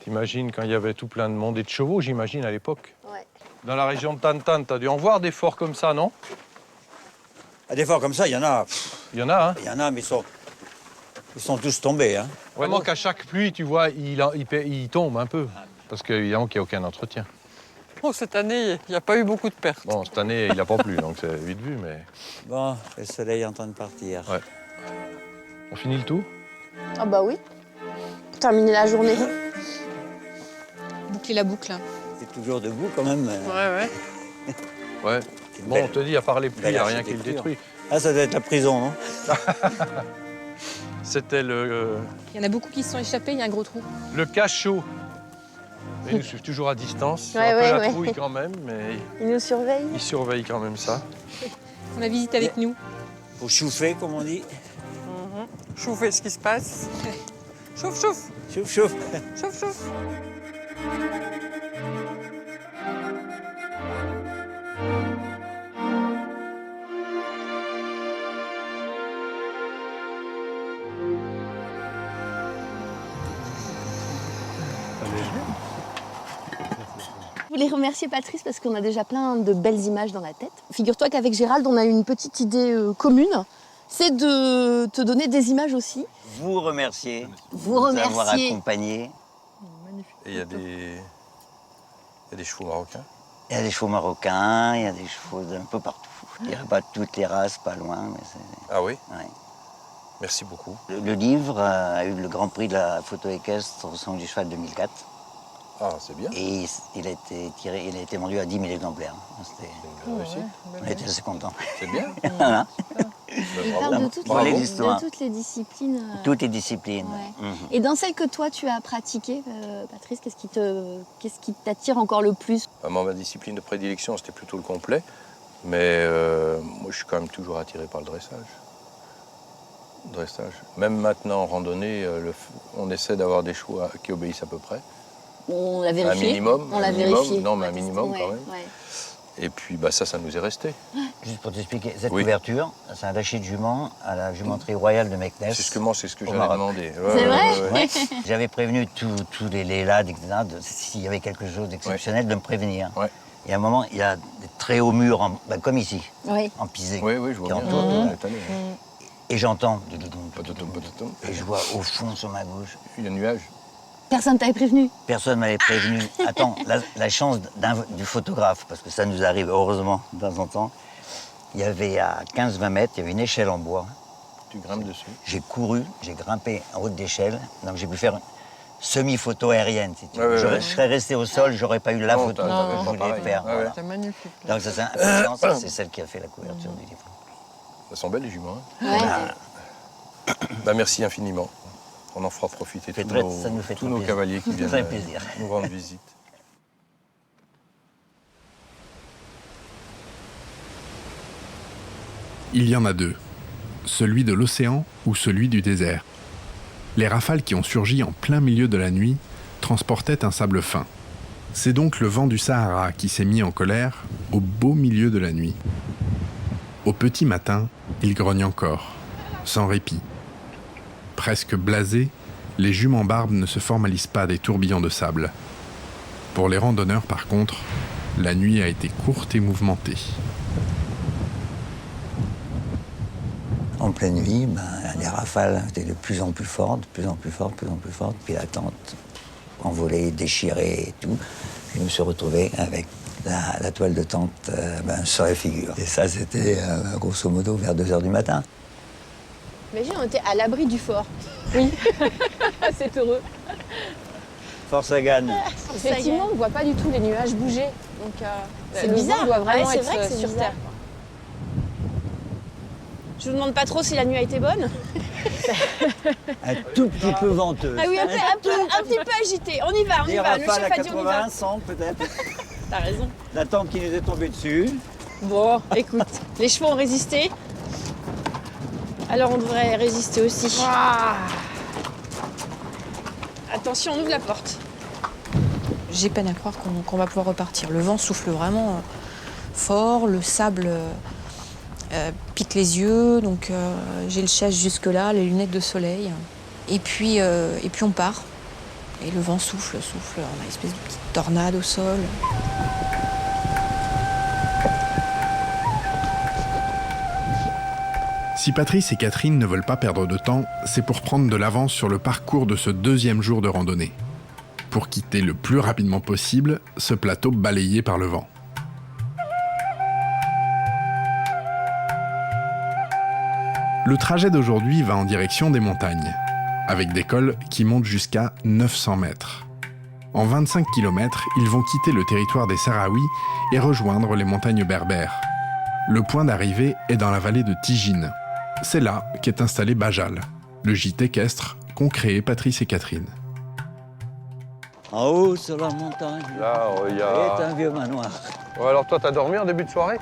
t'imagines quand il y avait tout plein de monde et de chevaux, j'imagine, à l'époque. Ouais. Dans la région de Tantan, t'as dû en voir des forts comme ça, non? Ah, des forts comme ça, il y en a. Il y en a, hein? Il y en a, mais ils sont tous tombés. Hein. Vraiment qu'à chaque pluie, tu vois, il tombe un peu. Parce qu'évidemment qu'il n'y a aucun entretien. Oh, cette année, il n'y a pas eu beaucoup de pertes. Bon, cette année, il n'a pas plu, donc c'est vite vu, mais... Bon, le soleil est en train de partir. Ouais. On finit le tour? Ah bah oui. Pour terminer la journée. Boucler la boucle. C'est toujours debout quand même. Ouais. Ouais. C'est une Bon, belle- on te dit, à part les pluies, il belle n'y a rien qui le architecture. détruit. Ah, ça doit être la prison, non? C'était le Il y en a beaucoup qui se sont échappés, il y a un gros trou. cachot. Mais ils nous suivent toujours à distance. Ils ont Ouais, un peu ouais, la ouais. trouille quand même, mais Il nous surveille. ils surveillent quand même ça. On a visité avec nous. Faut chauffer, comme on dit. Chauffez ce qui se passe. Chauffe, chauffe, Chauffe, chauffe. chauffe, chauffe. Je voulais remercier Patrice parce qu'on a déjà plein de belles images dans la tête. Figure-toi qu'avec Gérald, on a une petite idée commune, c'est de te donner des images aussi. Vous remercier. Vous de nous avoir remercier. accompagnés. Et il y a des chevaux marocains. Il y a des chevaux marocains, il y a des chevaux d'un peu partout. Je dirais pas toutes les races, pas loin, mais c'est... Ah oui? Ouais. Merci beaucoup. Le livre a eu le Grand Prix de la photo équestre au Salon du Cheval 2004. Ah, c'est bien. Et il a été vendu à 10 000 exemplaires. Une réussite. On était assez contents. C'est bien. Voilà. Il Bravo. parle Bravo. de toutes les disciplines. Toutes les disciplines. Ouais. Mhm. Et dans celles que toi tu as pratiquées, Patrice, qu'est-ce qui t'attire encore le plus? Ma discipline de prédilection, c'était plutôt le complet. Mais moi, je suis quand même toujours attiré par le dressage. Même maintenant, en randonnée, on essaie d'avoir des chevaux qui obéissent à peu près. On l'a vérifié. Un minimum. On l'a vérifié. Non, mais un Ouais, minimum ouais, quand même. ouais. Et puis, ça nous est resté. Juste pour t'expliquer, cette Oui. couverture, c'est un lachet de jument à la jumenterie royale de Meknès. C'est ce que Au j'allais Maroc. demander. C'est vrai Ouais. J'avais prévenu tous les lades, etc., s'il y avait quelque chose d'exceptionnel, de me prévenir. Ouais. Et à un moment, il y a des très hauts murs, comme ici, Oui. en pisé. Oui, je vois qui bien. entourent. Cette année, hein. Et j'entends, Pototom. et je vois au fond sur ma gauche, Il y a un nuage. Personne t'avait prévenu? personne ne m'avait prévenu. Attends, la chance du photographe, parce que ça nous arrive heureusement de temps en temps, il y avait à 15-20 mètres, il y avait une échelle en bois. Tu grimpes dessus. J'ai couru, j'ai grimpé en haut de l'échelle, donc j'ai pu faire une semi-photo aérienne, si tu veux. Ouais, Je ouais. serais resté au sol, j'aurais pas eu la Non, photo t'as- que t'avais je pas voulais pareil. faire. Ouais, ouais. Voilà. C'est magnifique. Donc ça, c'est impatience, c'est celle qui a fait la couverture du livre. Ça sent belle les juments. Hein. Ouais. Merci infiniment. On en fera profiter Ça tous nous fait très nos plaisir. cavaliers qui viennent Ça fait plaisir. nous rendre visite. Il y en a deux, celui de l'océan ou celui du désert. Les rafales qui ont surgi en plein milieu de la nuit transportaient un sable fin. C'est donc le vent du Sahara qui s'est mis en colère au beau milieu de la nuit. Au petit matin, il grogne encore, sans répit. Presque blasés, les juments-barbes ne se formalisent pas des tourbillons de sable. Pour les randonneurs, par contre, la nuit a été courte et mouvementée. En pleine nuit, les rafales étaient de plus en plus fortes, de plus en plus fortes, puis la tente envolée, déchirée et tout. Je me suis retrouvé avec la toile de tente sur la figure. Et ça, c'était grosso modo vers 2 h du matin. Imagine, on était à l'abri du fort. Oui. C'est heureux. Force à gagne. Effectivement, on ne voit pas du tout les nuages bouger. Donc, C'est le bizarre. vent doit vraiment Ouais, c'est être vrai que c'est sur bizarre. terre. Je vous demande pas trop si la nuit a été bonne. Un tout petit peu venteuse. Ah oui, un petit peu agité. On y va, Des Le rafales chef à a dit on y va. 80, 100 peut-être. T'as raison. La tente qui nous est tombée dessus. Bon, écoute, les chevaux ont résisté. Alors on devrait résister aussi. Attention, on ouvre la porte. J'ai peine à croire qu'on va pouvoir repartir. Le vent souffle vraiment fort, le sable pique les yeux, donc j'ai le chèche jusque-là, les lunettes de soleil. Et puis on part. Et le vent souffle, on a une espèce de petite tornade au sol. Si Patrice et Catherine ne veulent pas perdre de temps, c'est pour prendre de l'avance sur le parcours de ce deuxième jour de randonnée. Pour quitter le plus rapidement possible ce plateau balayé par le vent. Le trajet d'aujourd'hui va en direction des montagnes, avec des cols qui montent jusqu'à 900 mètres. En 25 km, ils vont quitter le territoire des Sahraouis et rejoindre les montagnes berbères. Le point d'arrivée est dans la vallée de Tigine. C'est là qu'est installé Bajal, le gîte équestre qu'ont créé Patrice et Catherine. En haut, sur la montagne, Là, il y est a... un vieux manoir. Ouais, alors toi, t'as dormi en début de soirée?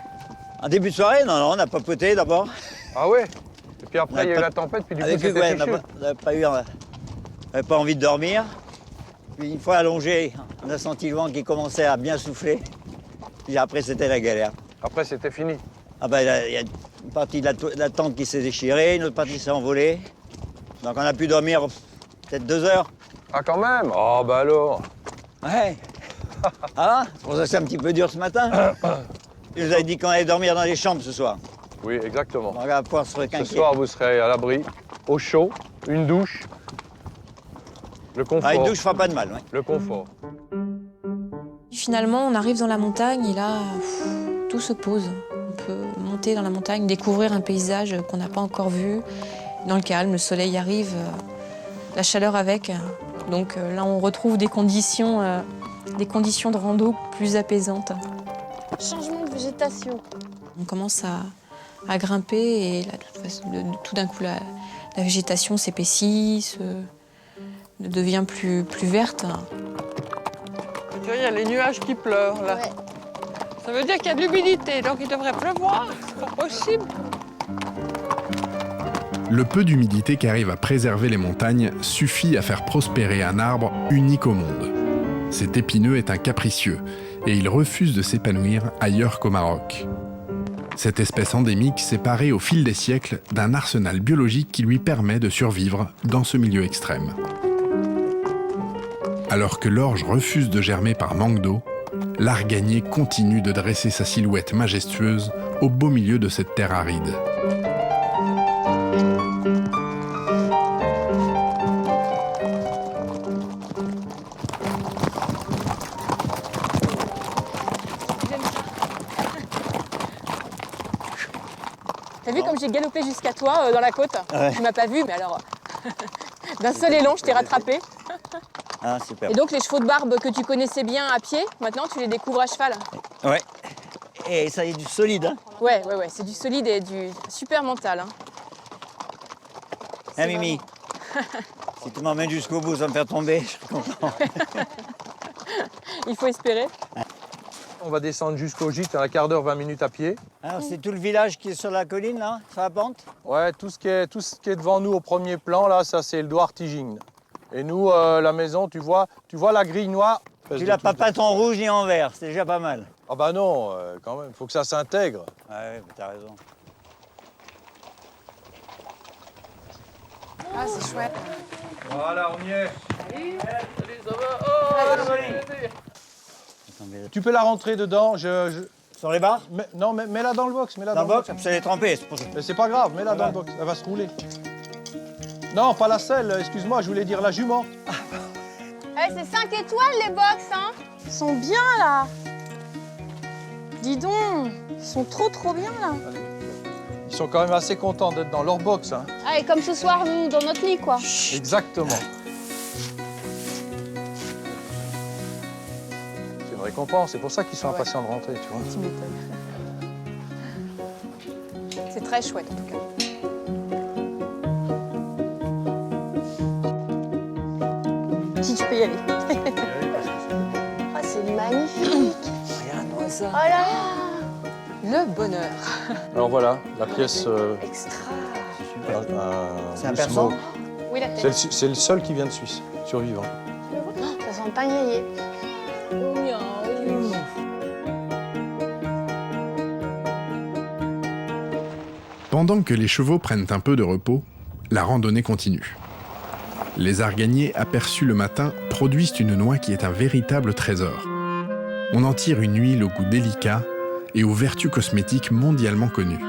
En début de soirée, non, on a papoté d'abord. Ah ouais? Et puis après, On a il y a eu pas- la tempête, puis du coup, Avec c'était ouais, fichu. on n'avait pas envie de dormir. Puis une fois allongé, on a senti le vent qui commençait à bien souffler. Puis après, c'était la galère. Après, c'était fini. Ah ben, il y a une partie de la tente qui s'est déchirée, une autre partie s'est envolée. Donc on a pu dormir peut-être 2 heures. Ah, quand même? Oh, bah alors. Ouais. Ah, c'est pour ça que c'est un petit peu dur ce matin. Il nous avait dit qu'on allait dormir dans les chambres ce soir. Oui, exactement. Donc on va pouvoir se Ce requinquer. soir, vous serez à l'abri, au chaud, une douche. Le confort. Ah, une douche fera pas de mal, ouais. Le confort. Finalement, on arrive dans la montagne et là, tout se pose. On peut monter dans la montagne, découvrir un paysage qu'on n'a pas encore vu. dans le calme, le soleil arrive, la chaleur avec. Donc là, on retrouve des conditions de rando plus apaisantes. Changement de végétation. On commence à grimper et là, tout d'un coup, la végétation s'épaissit, devient plus verte. Tu vois, il y a les nuages qui pleurent, là. Ouais. Ça veut dire qu'il y a de l'humidité, donc il devrait pleuvoir. C'est pas possible. Le peu d'humidité qu'arrive à préserver les montagnes suffit à faire prospérer un arbre unique au monde. Cet épineux est un capricieux et il refuse de s'épanouir ailleurs qu'au Maroc. Cette espèce endémique s'est parée au fil des siècles d'un arsenal biologique qui lui permet de survivre dans ce milieu extrême. Alors que l'orge refuse de germer par manque d'eau, l'arganier continue de dresser sa silhouette majestueuse au beau milieu de cette terre aride. T'as vu comme j'ai galopé jusqu'à toi dans la côte? Ouais. Tu m'as pas vu, mais alors d'un seul élan, je t'ai rattrapé. Ah, super. Et donc les chevaux de barbe que tu connaissais bien à pied, maintenant tu les découvres à cheval. Ouais. Et ça y est, du solide, hein. Ouais, c'est du solide et du super mental. Hein. Hein, Mimi? Si tu m'emmènes jusqu'au bout sans me faire tomber, je serai content. Il faut espérer. On va descendre jusqu'au gîte, un quart d'heure, 20 minutes à pied. Alors, c'est tout le village qui est sur la colline, là, sur la pente? Ouais, tout ce qui est devant nous au premier plan, là, ça c'est le Douar Tijing. Et nous, la maison, tu vois la grille noire. Tu l'as pas peinte en rouge ni en vert, c'est déjà pas mal. Ah bah non, quand même, faut que ça s'intègre. Ouais, t'as raison. Ah, c'est chouette. Voilà, on y est. Tu Tu peux la rentrer dedans, Sur les barres? Non, mets-la dans le box, mets-la Dans le box? Ça est trempé, c'est pour ça. Mais c'est pas grave, mets-la dans le box, elle va se rouler. Non, pas la selle, excuse-moi, je voulais dire la jument. Eh, c'est 5 étoiles les box, hein. Ils sont bien là. Dis donc, ils sont trop bien là. Ils sont quand même assez contents d'être dans leur box, hein. Ah, et comme ce soir, nous, dans notre lit, quoi. Exactement. C'est une récompense, c'est pour ça qu'ils sont impatients de rentrer, tu vois. Tu m'étonnes. C'est très chouette en tout cas. Si tu peux y aller. Ah, c'est magnifique. Regarde-moi ça. Oh là. Le bonheur. Alors voilà, la pièce... Extra. C'est un persan? Oui, la tête. C'est le seul qui vient de Suisse, survivant. Ça sent pas grillé. Pendant que les chevaux prennent un peu de repos, la randonnée continue. Les arganiers aperçus le matin produisent une noix qui est un véritable trésor. On en tire une huile au goût délicat et aux vertus cosmétiques mondialement connues.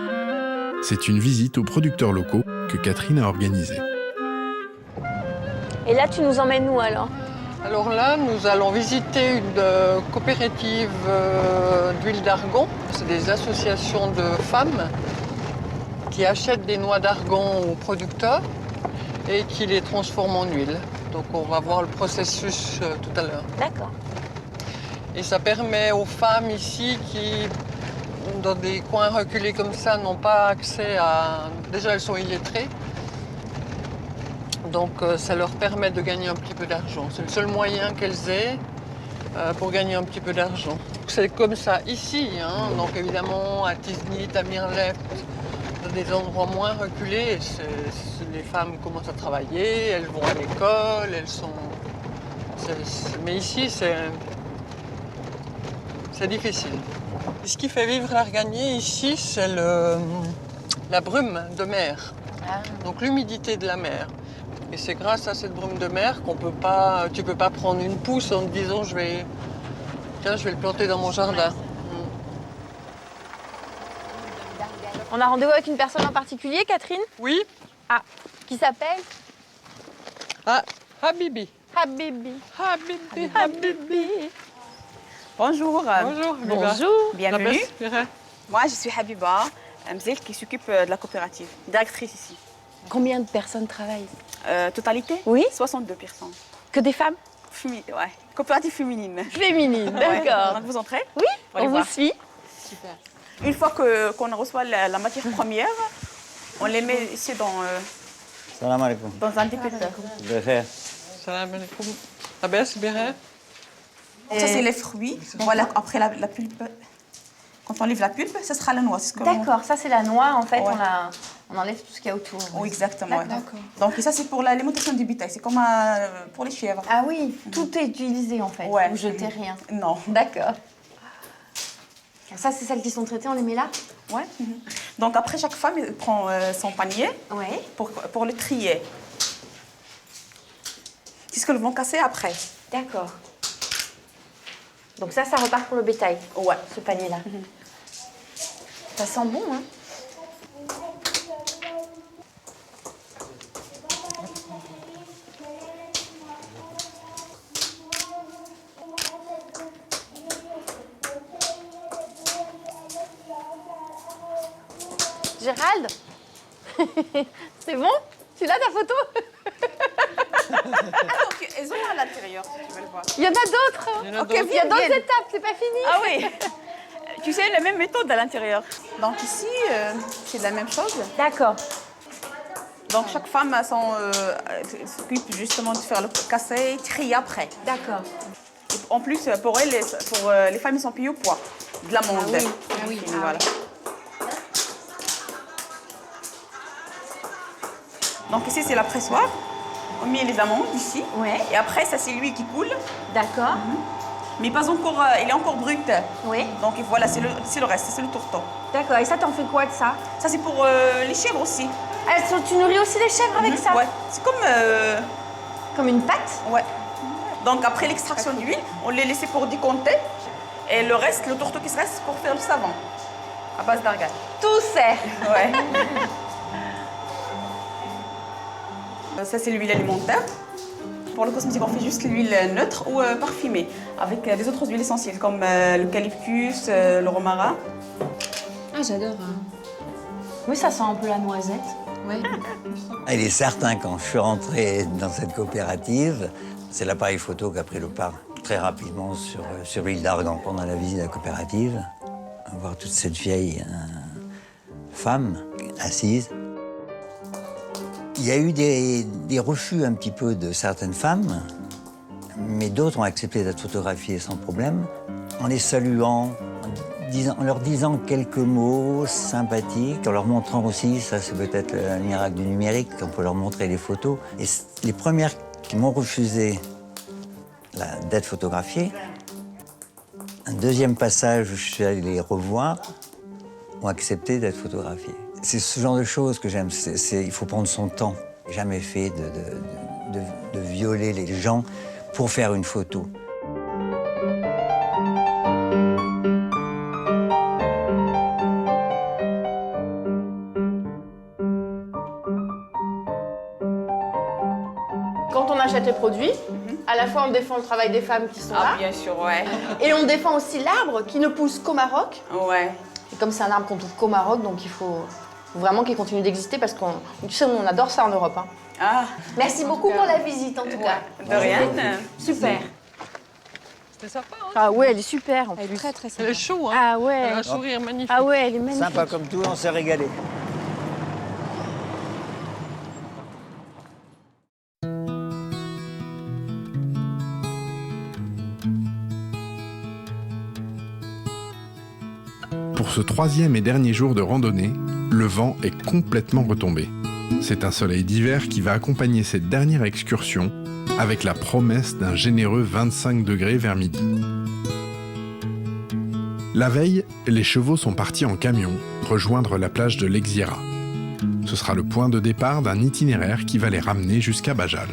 C'est une visite aux producteurs locaux que Catherine a organisée. Et là, tu nous emmènes où alors? Alors là, nous allons visiter une coopérative d'huile d'argan. C'est des associations de femmes qui achètent des noix d'argan aux producteurs et qui les transforment en huile. Donc on va voir le processus tout à l'heure. D'accord. Et ça permet aux femmes ici qui, dans des coins reculés comme ça, n'ont pas accès à... Déjà, elles sont illettrées. Donc ça leur permet de gagner un petit peu d'argent. C'est le seul moyen qu'elles aient pour gagner un petit peu d'argent. C'est comme ça ici, hein. Donc évidemment à Tiznit, à Mirlep, dans des endroits moins reculés, les femmes commencent à travailler, elles vont à l'école, elles sont... Mais ici, c'est difficile. Ce qui fait vivre l'Arganier ici, c'est la brume de mer. Donc l'humidité de la mer. Et c'est grâce à cette brume de mer qu'on peut pas, tu peux pas prendre une pousse en te disant je vais le planter dans mon jardin. On a rendez-vous avec une personne en particulier, Catherine? Oui. Ah, qui s'appelle? Ah, Habibi. Habibi. Habibi, Habibi. Bonjour. Bonjour. Habiba. Bonjour. Bienvenue. La peste. Moi, je suis Habiba Mzel qui s'occupe de la coopérative, directrice ici. Combien de personnes travaillent? Totalité? Oui. 62 personnes. Que des femmes? Ouais. Coopérative féminine. Féminines, Ouais. d'accord. Donc vous entrez? Oui, Pour aller on vous voir. suit. Super. Une fois qu'on reçoit la matière première, on les met ici Salam alaikum. dans un dépeteur. De faire. Salam alaikum. Abès, Béret. Ça, c'est les fruits. Voilà, après la pulpe. Quand on enlève la pulpe, ce sera la noix. C'est comme- D'accord, ça c'est la noix en fait, Ouais. on enlève tout ce qu'il y a autour. Oui, exactement. ouais. D'accord. Donc ça, c'est pour l'alimentation du bétail. C'est comme pour les chèvres. Ah oui, tout est utilisé en fait, Ouais. vous jetez rien. Non. D'accord. Ça c'est celles qui sont traitées, on les met là? Ouais. Donc après, chaque femme elle prend son panier Oui. pour le trier. C'est ce que vont casser après. D'accord. Donc ça repart pour le bétail, Ouais. ce panier-là. Ça sent bon, hein? Gérald? C'est bon? Tu l'as ta photo? Donc, elles ont à l'intérieur, si tu veux le voir. Il y en a d'autres. Il y en a Ok, d'autres. il y a d'autres Viens. étapes, c'est pas fini. Ah oui. Tu sais, la même méthode à l'intérieur. Donc ici, c'est la même chose. D'accord. Donc chaque femme a s'occupe justement de faire le casser, trier après. D'accord. Et en plus, pour elles, les femmes, ils sont payées au poids de l'amande. Ah oui. Ah oui. Voilà. Donc ici, c'est la pressoir. On met les amandes ici. Ouais. Et après, ça, c'est l'huile qui coule. D'accord. Mais pas encore, il est encore brut. Oui. Donc voilà, c'est le reste, c'est le tourteau. D'accord. Et ça, t'en fais quoi de ça? Ça, c'est pour les chèvres aussi. Tu nourris aussi les chèvres avec ça? Ouais. C'est comme... Comme une pâte? ouais. Donc après l'extraction d'huile, on les laisse pour décompter. Et le reste, le tourteau qui se reste, c'est pour faire le savon. À base d'argane. Tout sert. Ouais. Ça, c'est l'huile alimentaire. Pour le cosmétique, on fait juste l'huile neutre ou parfumée, avec des autres huiles essentielles comme l'eucalyptus, le romarin. Ah, j'adore. Oui, ça sent un peu la noisette. Ouais. Il est certain, quand je suis rentré dans cette coopérative, c'est l'appareil photo qui a pris le pas très rapidement sur l'île d'Argan. Pendant la visite de la coopérative, voir toute cette vieille femme assise. Il y a eu des refus un petit peu de certaines femmes, mais d'autres ont accepté d'être photographiées sans problème, en les saluant, en leur disant quelques mots sympathiques, en leur montrant aussi, ça c'est peut-être le miracle du numérique, on peut leur montrer les photos. Et les premières qui m'ont refusé d'être photographiées, un deuxième passage où je suis allé les revoir, ont accepté d'être photographiées. C'est ce genre de choses que j'aime, il faut prendre son temps. J'ai jamais fait de violer les gens pour faire une photo. Quand on achète les produits, à la fois on défend le travail des femmes qui sont Ah, là, bien sûr, ouais. et on défend aussi l'arbre qui ne pousse qu'au Maroc. Ouais. Et comme c'est un arbre qu'on trouve qu'au Maroc, donc il faut vraiment qu'il continue d'exister parce qu'on, tu sais, on adore ça en Europe. Hein. Ah, Merci beaucoup pour la visite en tout cas. de rien. Super. C'était sympa, hein? Ah ouais, elle est super en Elle est plus. très, très Elle est sympa. chaud, hein? Ah Elle ouais. a un sourire magnifique. Ah ouais, elle est magnifique. Sympa comme tout, on s'est régalé. Pour ce troisième et dernier jour de randonnée, le vent est complètement retombé. C'est un soleil d'hiver qui va accompagner cette dernière excursion avec la promesse d'un généreux 25 degrés vers midi. La veille, les chevaux sont partis en camion rejoindre la plage de l'Exira. Ce sera le point de départ d'un itinéraire qui va les ramener jusqu'à Bajal.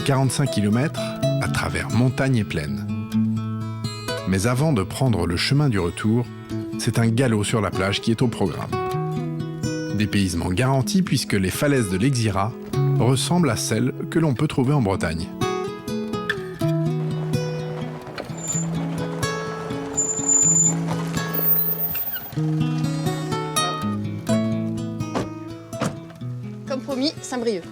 45 km à travers montagnes et plaines. Mais avant de prendre le chemin du retour, c'est un galop sur la plage qui est au programme. Dépaysement garanti puisque les falaises de l'Exira ressemblent à celles que l'on peut trouver en Bretagne. promis, Saint-Brieuc.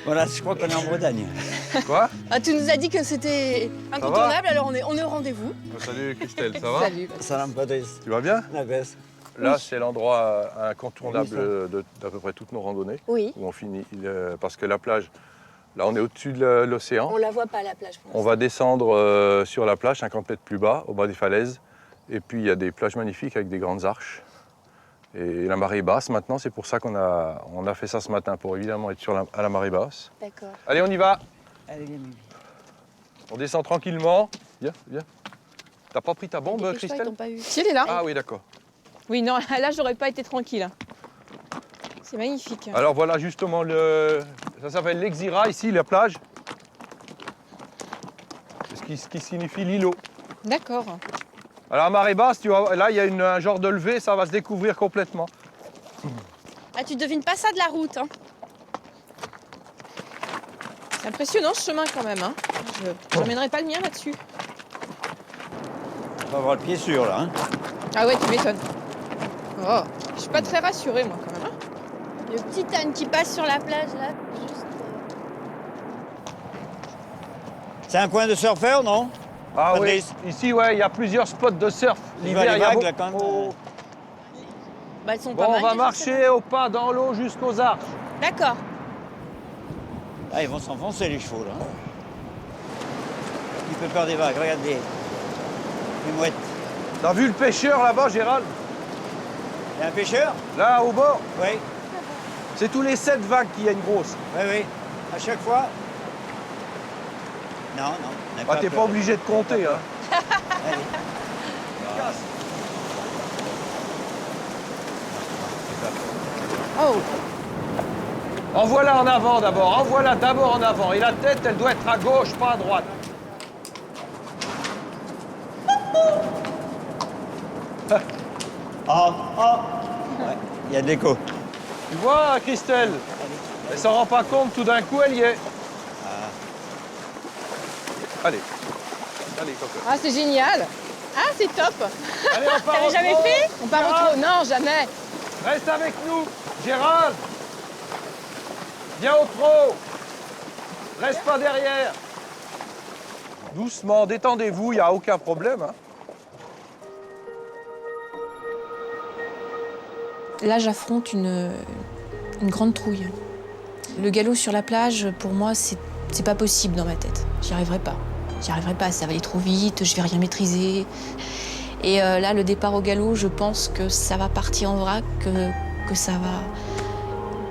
Voilà, je crois qu'on est en Bretagne. Quoi? Ah, tu nous as dit que c'était incontournable, alors on est au rendez-vous. Salut Christelle, ça va? Salut. Salam Patrice. Tu vas bien? La baisse. Là, c'est l'endroit incontournable d'à peu près toutes nos randonnées. Oui. Où on finit, parce que la plage, là, on est au-dessus de l'océan. On la voit pas à la plage. On va descendre sur la plage, 50 mètres plus bas, au bas des falaises. Et puis, il y a des plages magnifiques avec des grandes arches. Et la marée est basse maintenant, c'est pour ça qu'on a fait ça ce matin, pour évidemment être à la marée basse. D'accord. Allez, on y va. Allez, Camille. On descend tranquillement. Viens, viens. T'as pas pris ta bombe, Christelle? Si, elle est là. Ah oui, d'accord. Oui, non, là, j'aurais pas été tranquille. C'est magnifique. Alors voilà justement, ça s'appelle l'Exira, ici, la plage. Ce qui signifie l'îlot. D'accord. Alors à marée basse, tu vois, là, il y a un genre de levée, ça va se découvrir complètement. Ah, tu devines pas ça de la route, hein? C'est impressionnant ce chemin quand même. Hein. Je n'emmènerai pas le mien là-dessus. On va avoir le pied sûr, là. Hein. Ah ouais, tu m'étonnes. Oh, je suis pas très rassurée, moi, quand même. Hein. Le petit âne qui passe sur la plage, là, juste... C'est un coin de surfeur, non? Ah Patrice. oui, ici, ouais, il y a plusieurs spots de surf. Il y a les vagues, là, quand même. Oh. Bah, elles sont Bon, pas mal, on va déjà, marcher au pas dans l'eau jusqu'aux arches. D'accord. Ah, ils vont s'enfoncer, les chevaux, là. Hein. Il peut peur des vagues, regardez. Les mouettes. T'as vu le pêcheur là-bas, Gérald? Il y a un pêcheur? Là, au bord. Oui. C'est tous les 7 vagues qu'il y a une grosse. Oui, oui. À chaque fois. Non, non. Ah, t'es pas obligé de compter, hein. Allez. Oh, Envoie-la en avant d'abord, envoie-la d'abord en avant. Et la tête, elle doit être à gauche, pas à droite. Ah, ah. Ouais, il y a de l'écho. Tu vois, Christelle, elle s'en rend pas compte, tout d'un coup, elle y est. Allez, allez, coco. ah, c'est génial. Ah, c'est top. Allez, on part T'avais au jamais trot. fait? On part au Gérald, trot. Non, jamais. Reste avec nous, Gérald. Viens au trot. Reste pas derrière. Doucement, détendez-vous, il n'y a aucun problème. Hein. Là, j'affronte une grande trouille. Le galop sur la plage, pour moi, c'est pas possible dans ma tête. J'y arriverai pas. J'y arriverai pas, ça va aller trop vite, je vais rien maîtriser. Et là, le départ au galop, je pense que ça va partir en vrac, que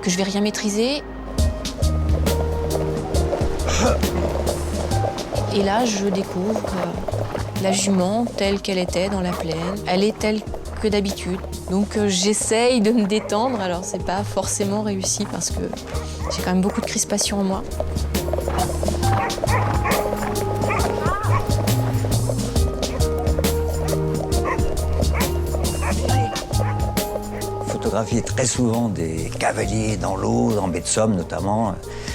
je vais rien maîtriser. Et là, je découvre la jument telle qu'elle était dans la plaine. Elle est telle que d'habitude. Donc j'essaye de me détendre. Alors c'est pas forcément réussi parce que j'ai quand même beaucoup de crispation en moi. Photographier très souvent des cavaliers dans l'eau, en baie de Somme notamment.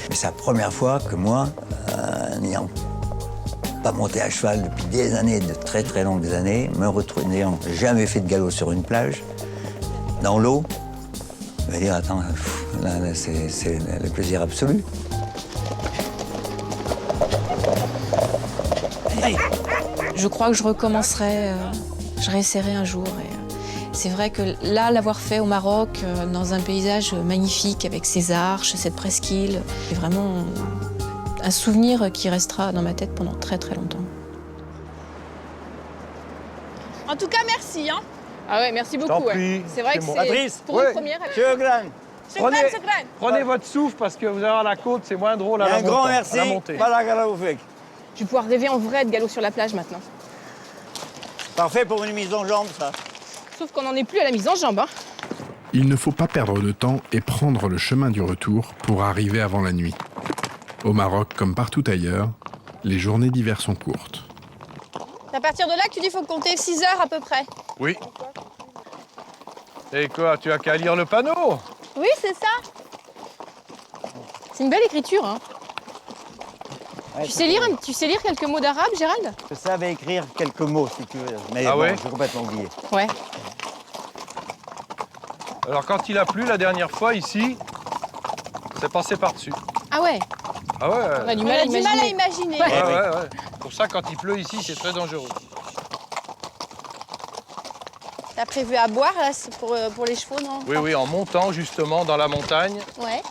Mais c'est la première fois que moi, n'ayant pas monté à cheval depuis des années, de très très longues années, me retrouve n'ayant jamais fait de galop sur une plage, dans l'eau, je vais dire, attends, là, c'est le plaisir absolu. Je crois que je recommencerai, je réessayerai un jour. Et, c'est vrai que là, l'avoir fait au Maroc, dans un paysage magnifique, avec ses arches, cette presqu'île, c'est vraiment un souvenir qui restera dans ma tête pendant très très longtemps. En tout cas, merci, hein. Ah ouais, merci T'en beaucoup. prie, C'est vrai que bon. c'est Patrice, pour ouais. une première. Prenez votre souffle parce que vous allez voir la côte, c'est moins drôle à la un grand montée, merci. à la montée. Voilà, Galaoufek. Je vais pouvoir rêver en vrai de galop sur la plage maintenant. Parfait pour une mise en jambe, ça. Sauf qu'on n'en est plus à la mise en jambe. Hein. Il ne faut pas perdre de temps et prendre le chemin du retour pour arriver avant la nuit. Au Maroc, comme partout ailleurs, les journées d'hiver sont courtes. C'est à partir de là que tu dis qu'il faut compter 6 heures à peu près. Oui. Et quoi, tu as qu'à lire le panneau? Oui, c'est ça. C'est une belle écriture. Hein. Ouais, Tu sais lire quelques mots d'arabe, Gérald? Je savais écrire quelques mots, si tu veux. Mais Ah bon, ouais? j'ai complètement oublié. Ouais. Alors quand il a plu la dernière fois ici, c'est passé par-dessus. Ah ouais, Ah ouais, on a du On mal a à du mal à imaginer. imaginer. ouais. Pour ça, quand il pleut ici, c'est très dangereux. T'as prévu à boire là c'est pour les chevaux, non? Oui, en montant justement dans la montagne, Ouais.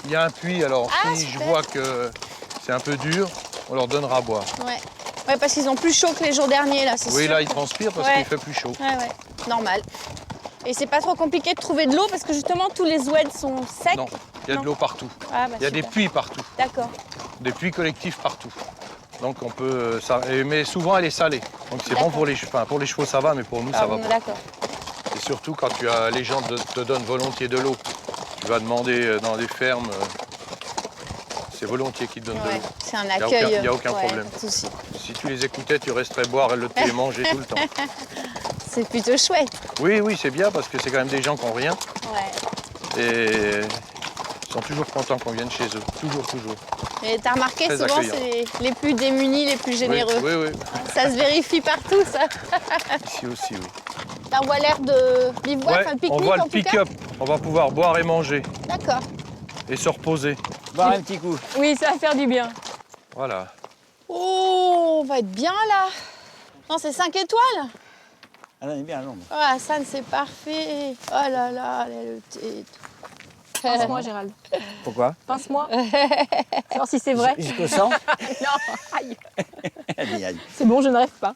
il y a un puits. Alors Ah, si je super. vois que c'est un peu dur, on leur donnera à boire. Ouais. Ouais, parce qu'ils ont plus chaud que les jours derniers là, c'est sûr. Oui, là, ils transpirent parce Ouais. qu'il fait plus chaud. Ouais. Normal. Et c'est pas trop compliqué de trouver de l'eau parce que justement tous les oueds sont secs. Non, il y a Non. de l'eau partout. Ah, bah, Il y a des super. puits partout, D'accord. des puits collectifs partout. Donc on peut, mais souvent elle est salée. Donc c'est bon pour les chevaux. Enfin, pour les chevaux ça va, mais pour nous ça va pas. D'accord. Et surtout quand les gens te donnent volontiers de l'eau. Tu vas demander dans des fermes, c'est volontiers qu'ils te donnent de Ouais. l'eau. C'est un y a aucun- accueil. il y a aucun ouais, problème. Pas de souci. Si tu les écoutais, tu resterais boire le thé et manger tout le temps. C'est plutôt chouette. Oui, c'est bien parce que c'est quand même des gens qui n'ont rien Ouais. et ils sont toujours contents qu'on vienne chez eux. Toujours. Et t'as remarqué, Très souvent, accueillant. c'est les plus démunis, les plus généreux. Oui. Ça se vérifie partout, ça. Ici aussi, oui. Là, on voit l'air de bivouac, Ouais, enfin, de pique-nique, on voit en le tout cas. pick-up. On va pouvoir boire et manger D'accord. et se reposer. Boire un petit coup. Oui, ça va faire du bien. Voilà. Oh, on va être bien, là. Non, c'est 5 étoiles. Ah, on est bien à l'ombre. Ah, ça, c'est parfait. Oh là là, le thé et tout. Pince-moi, Gérald. Pourquoi? Pince-moi. Voir si c'est vrai. Jusqu'au sang? Non, aïe. Aïe. C'est bon, je ne rêve pas.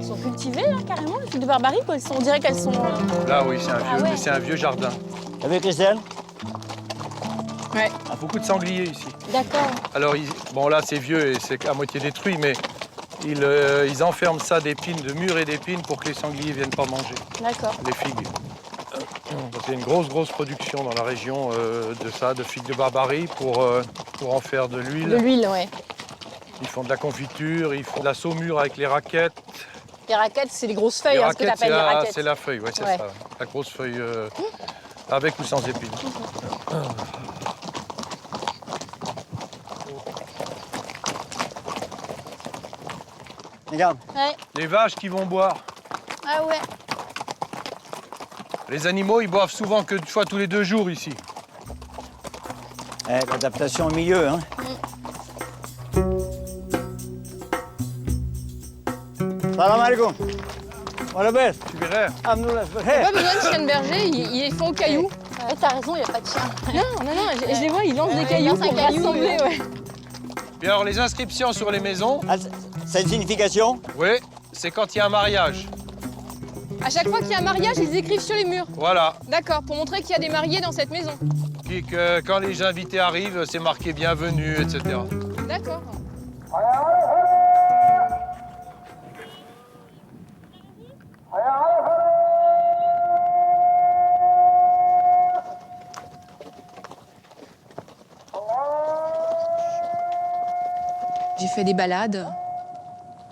Ils sont cultivés, là, carrément, les figues de Barbarie, quoi. On dirait qu'elles sont... Là, oui, c'est un vieux, Ah ouais. mais c'est un vieux jardin. T'as vu, Christelle? Il y a beaucoup de sangliers ici. D'accord. Alors, bon, là, c'est vieux et c'est à moitié détruit, mais ils enferment ça d'épines, de murs et d'épines pour que les sangliers ne viennent pas manger D'accord. les figues. C'est une grosse production dans la région de figues de Barbarie pour en faire de De l'huile. l'huile, ouais. Ils font de la confiture, ils font de la saumure avec les raquettes. Les raquettes, c'est les grosses feuilles, Les hein, ce que raquettes, t'appelles les raquettes. c'est la feuille, ouais, c'est Ouais. ça. La grosse feuille avec ou sans épines. Regarde. Ouais. Les vaches qui vont boire. Ah ouais. Les animaux, ils boivent souvent que 2 fois tous les 2 jours ici. L'adaptation au milieu, hein. Salam alaikum. Voilà, belle. Tu verrais. Pas besoin de chien de berger, ils font au caillou. Ouais, t'as raison, il n'y a pas de chien. Non, je les vois, ils lancent des cailloux lancent un pour caillou, rassembler, ouais. Et alors, les inscriptions sur les maisons, Ça a une signification? oui, c'est quand il y a un mariage. À chaque fois qu'il y a un mariage, ils écrivent sur les murs. Voilà. D'accord, pour montrer qu'il y a des mariés dans cette maison. Que quand les invités arrivent, c'est marqué bienvenue, etc. D'accord. J'ai fait des balades,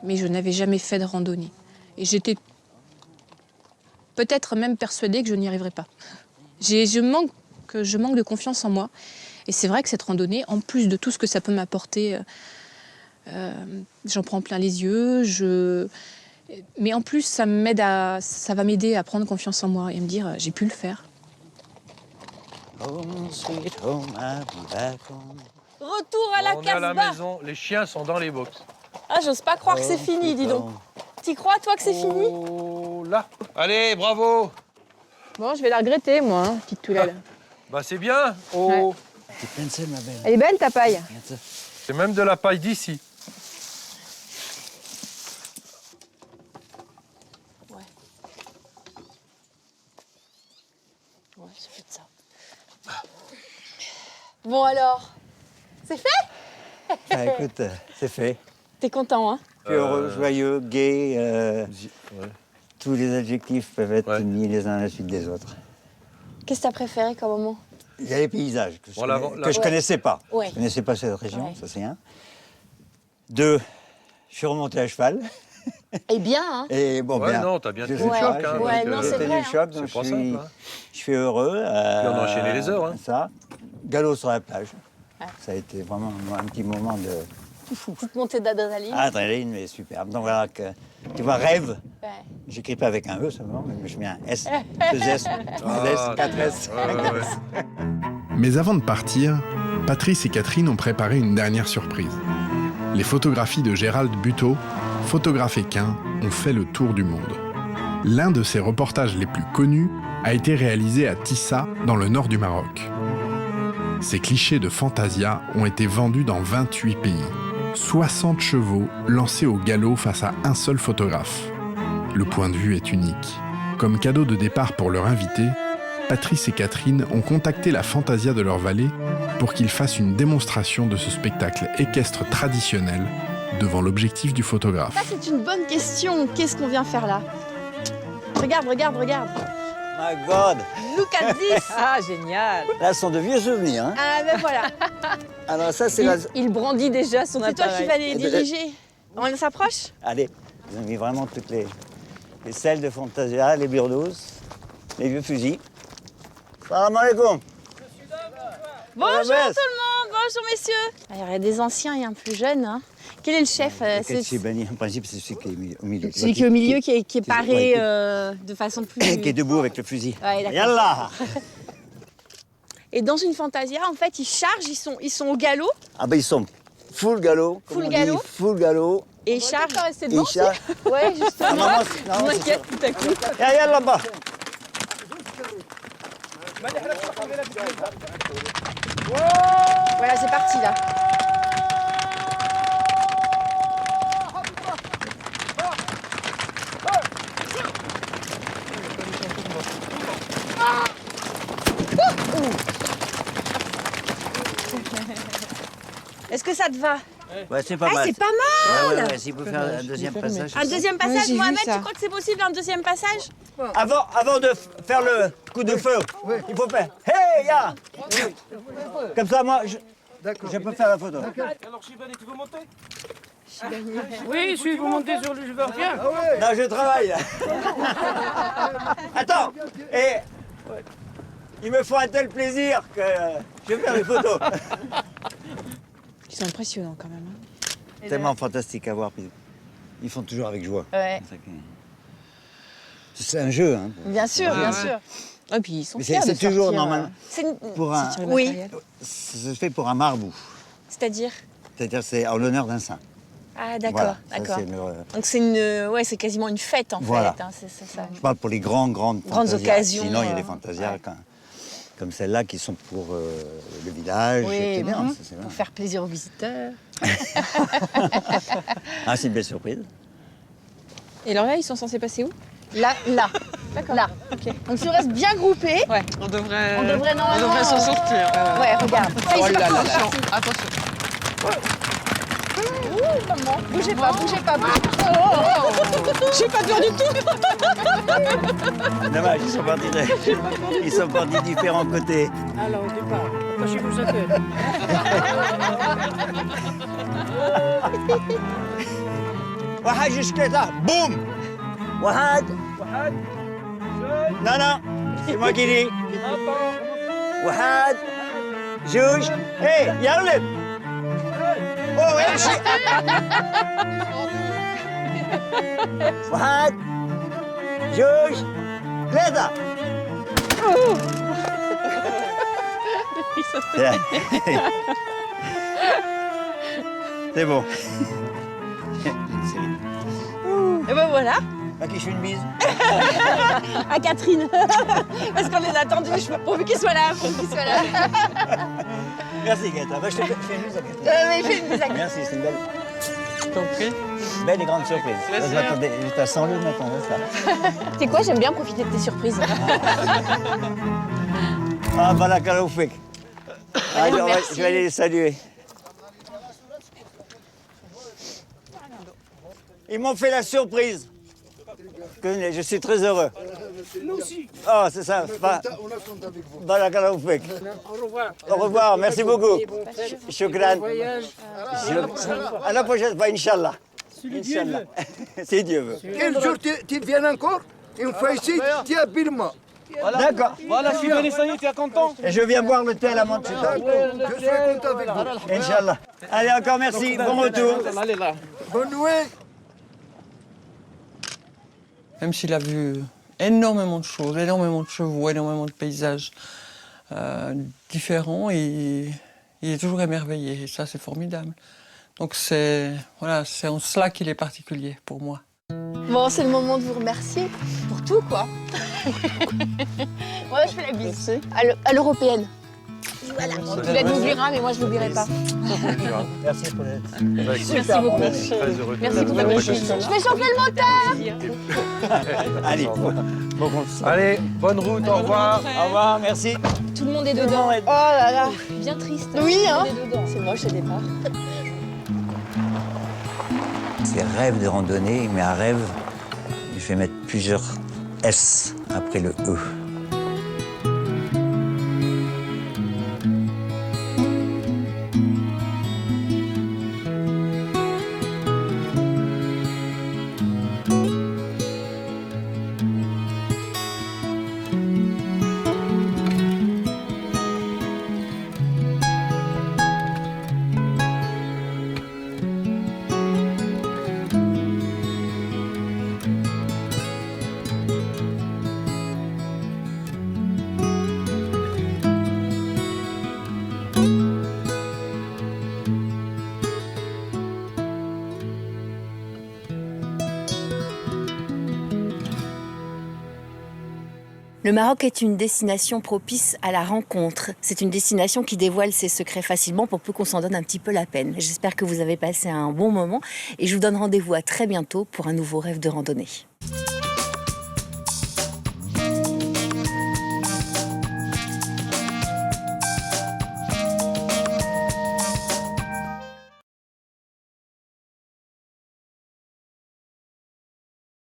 mais je n'avais jamais fait de randonnée. Et j'étais peut-être même persuadée que je n'y arriverais pas. Je manque de confiance en moi. Et c'est vrai que cette randonnée, en plus de tout ce que ça peut m'apporter, j'en prends plein les yeux. Mais en plus, ça va m'aider à prendre confiance en moi et à me dire, j'ai pu le faire. Home, sweet home, I'll be back home. Retour à la On est à la Casbah. maison, les chiens sont dans les box. Ah, j'ose pas croire que c'est fini, dis donc. T'y crois, toi, que c'est fini? Oh là. Allez, bravo. Bon, je vais la regretter, moi, hein, petite Toulelle. Bah c'est bien. Oh. T'es plein de sel, ma belle. Elle est belle, ta paille. Regarde ça. C'est même de la paille d'ici. Ouais, c'est fait de ça. Bon, alors, c'est fait? Ah, écoute, c'est fait. T'es content, hein? Puis heureux, joyeux, gai, Ouais. tous les adjectifs peuvent être Ouais. mis les uns à la suite des autres. Qu'est-ce que t'as préféré comme moment? Il y a les paysages que je Bon, ne connaissais pas. Ouais. Je ne connaissais pas cette région, Ouais. ça c'est un. 2, je suis remonté à cheval. Eh bien, hein. Et bon, Ouais, bien. non, t'as bien j'ai tenu fait le le choc. choc, Hein, Ouais, donc, non, j'ai c'est tenu vrai, le choc, c'est donc pas je simple. suis, Hein. je suis heureux. Puis on a enchaîné les heures. Hein. Ça. Galop sur la plage. Ouais. Ça a été vraiment un petit moment de Petite montée d'adrénaline. adrénaline, mais superbe. Donc voilà, que, tu vois, rêve. Ouais. J'écris pas avec un E seulement, mais je mets un S, 2 S, 3 S, 4 S. Ouais, ouais, ouais. Mais avant de partir, Patrice et Catherine ont préparé une dernière surprise. Les photographies de Gérald Buteau, photographe équin, ont fait le tour du monde. L'un de ses reportages les plus connus a été réalisé à Tissa, dans le nord du Maroc. Ces clichés de Fantasia ont été vendus dans 28 pays. 60 chevaux lancés au galop face à un seul photographe. Le point de vue est unique. Comme cadeau de départ pour leur invité, Patrice et Catherine ont contacté la Fantasia de leur vallée pour qu'ils fassent une démonstration de ce spectacle équestre traditionnel devant l'objectif du photographe. Ça, c'est une bonne question. Qu'est-ce qu'on vient faire là? Regarde, regarde, regarde. My God! Look at this. Ah, génial. Là, ce sont de vieux souvenirs. Hein. Ah ben voilà. Alors ça, c'est la... Il brandit déjà son C'est toi appareil. qui vas les diriger. On s'approche? Allez, ils ont mis vraiment toutes les selles de Fantasia, les burdos, les vieux fusils. Salam alaikum. Bonjour tout Bess. le monde, bonjour messieurs. Alors, il y a des anciens et un plus jeune. Hein. Quel est le chef? Le C'est Ketchibani, en principe, c'est celui qui est au milieu. celui qui est au milieu, qui est qui- paré ouais, de façon plus... qui est debout avec le fusil. Ouais, d'accord. Yallah! Et dans une Fantasia, en fait, ils chargent, ils sont au galop Ah ben ils sont full galop. comme Full on dit, galop. full galop. et ils chargent. rester Et ils chargent. Ouais, Ah, justement. maman, c'est- non, Je c'est m'inquiète tout à coup. ça. Yallah là-bas. Voilà, c'est parti là. Est-ce que ça te va? Ouais, c'est pas Ah, mal. c'est pas mal. Ouais, s'il peut faire un deuxième passage. Un deuxième Ouais, passage, j'ai vu Mohamed, ça. tu crois que c'est possible un deuxième passage? Avant de faire le coup de feu, il faut faire Hey, ya! Comme ça, moi, je peux faire la photo. Alors, Chibani, tu veux monter? Oui, je vais monter sur le cheval. Viens. Non, je travaille. Attends, et il me faut un tel plaisir que je vais faire des photos. Ils sont impressionnants quand même. Hein. Tellement fantastique à voir. Puis ils font toujours avec joie. Ouais. C'est un jeu, hein. Bien sûr, bien sûr. Et puis ils sont Mais fiers c'est de toujours sortir, normal. C'est une- Pour un, sortir le Oui. matériel. ça se fait pour un marabout. C'est-à-dire? C'est-à-dire c'est en l'honneur d'un saint. Ah d'accord, Voilà, ça, d'accord. c'est le- Donc c'est une, ouais, c'est quasiment une fête en Voilà. fait. Hein, c'est ça. Je parle pour les grandes fantasias. occasions, Sinon, il y a des fantasias ouais. comme celle-là qui sont pour le village. Oui, c'est bien. mhm. ça, c'est bien. Pour faire plaisir aux visiteurs. Ah, c'est une belle surprise. Et alors là, ils sont censés passer où? Là, là. D'accord. Là. Ok. Donc si on reste bien groupés, Ouais. On devrait, on devrait normalement... s'en sortir. Ouais, regarde. Ça, ils Oh sont là là partis. là. Attention. Ouh, maman. Bougez pas, bougez pas, bougez pas. J'ai pas peur du tout. Dommage, ils sont partis de différents côtés. Alors, au départ, attachez-vous à tête. Wahad jusqu'à là, boum. Wahad. Non, non, c'est moi qui dis. Wahad. Juge. Hey, Yarlib. Oh, ouais, Wahad. Juge. Leda. C'est bon. Et ben voilà, À qui je fais une bise? à Catherine. Parce qu'on les a attendus, pourvu qu'ils soient là, pourvu qu'ils soient là. Merci, Gata. Bah, je te fais une bise à Catherine. Mais fais une mise à Catherine. Merci, c'est une belle, Je t'en prie. belle et grande surprise. Je m'attendais, j'étais à 100 lieues de m'attendre à ça. Tu sais quoi, j'aime bien profiter de tes surprises. Ah, Balakaloufik. Allez, je vais aller les saluer. Ils m'ont fait la surprise. Je suis très heureux. Nous aussi. Oh, c'est ça. On a compte avec vous. Barakallahu fik. Au revoir. Au revoir, merci beaucoup. Shukran. Voyage. À la prochaine fois, Inch'Allah. Inch'Allah. Si Dieu veut. Quel jour tu viens encore? Une fois ici, tu habilles moi. D'accord. Voilà, je suis venu, ça y est, tu es content? Et je viens boire le thé à la menthe. Je suis content avec vous. Inch'Allah. Allez, encore merci. Bon retour. Allez là. Bonne nuit. Même s'il a vu énormément de choses, énormément de chevaux, énormément de paysages différents, et il est toujours émerveillé. Et ça, c'est formidable. Donc c'est en cela qu'il est particulier pour moi. Bon, c'est le moment de vous remercier pour tout, quoi. Moi, je fais la bise. À l'européenne. Voilà. Tu l'oublieras, mais moi, je l'oublierai pas. Merci pour l'aide. Merci beaucoup. Merci pour ta belle chose. Je vais chauffer le moteur. Allez, bon conseil. Allez, bonne route, au revoir. Au revoir, merci. Tout le monde est dedans. Oh là là. Bien triste. Oui, hein. C'est moche au départ. C'est rêve de randonnée, mais un rêve, je vais mettre plusieurs S après le E. Le Maroc est une destination propice à la rencontre. C'est une destination qui dévoile ses secrets facilement pour peu qu'on s'en donne un petit peu la peine. J'espère que vous avez passé un bon moment et je vous donne rendez-vous à très bientôt pour un nouveau rêve de randonnée.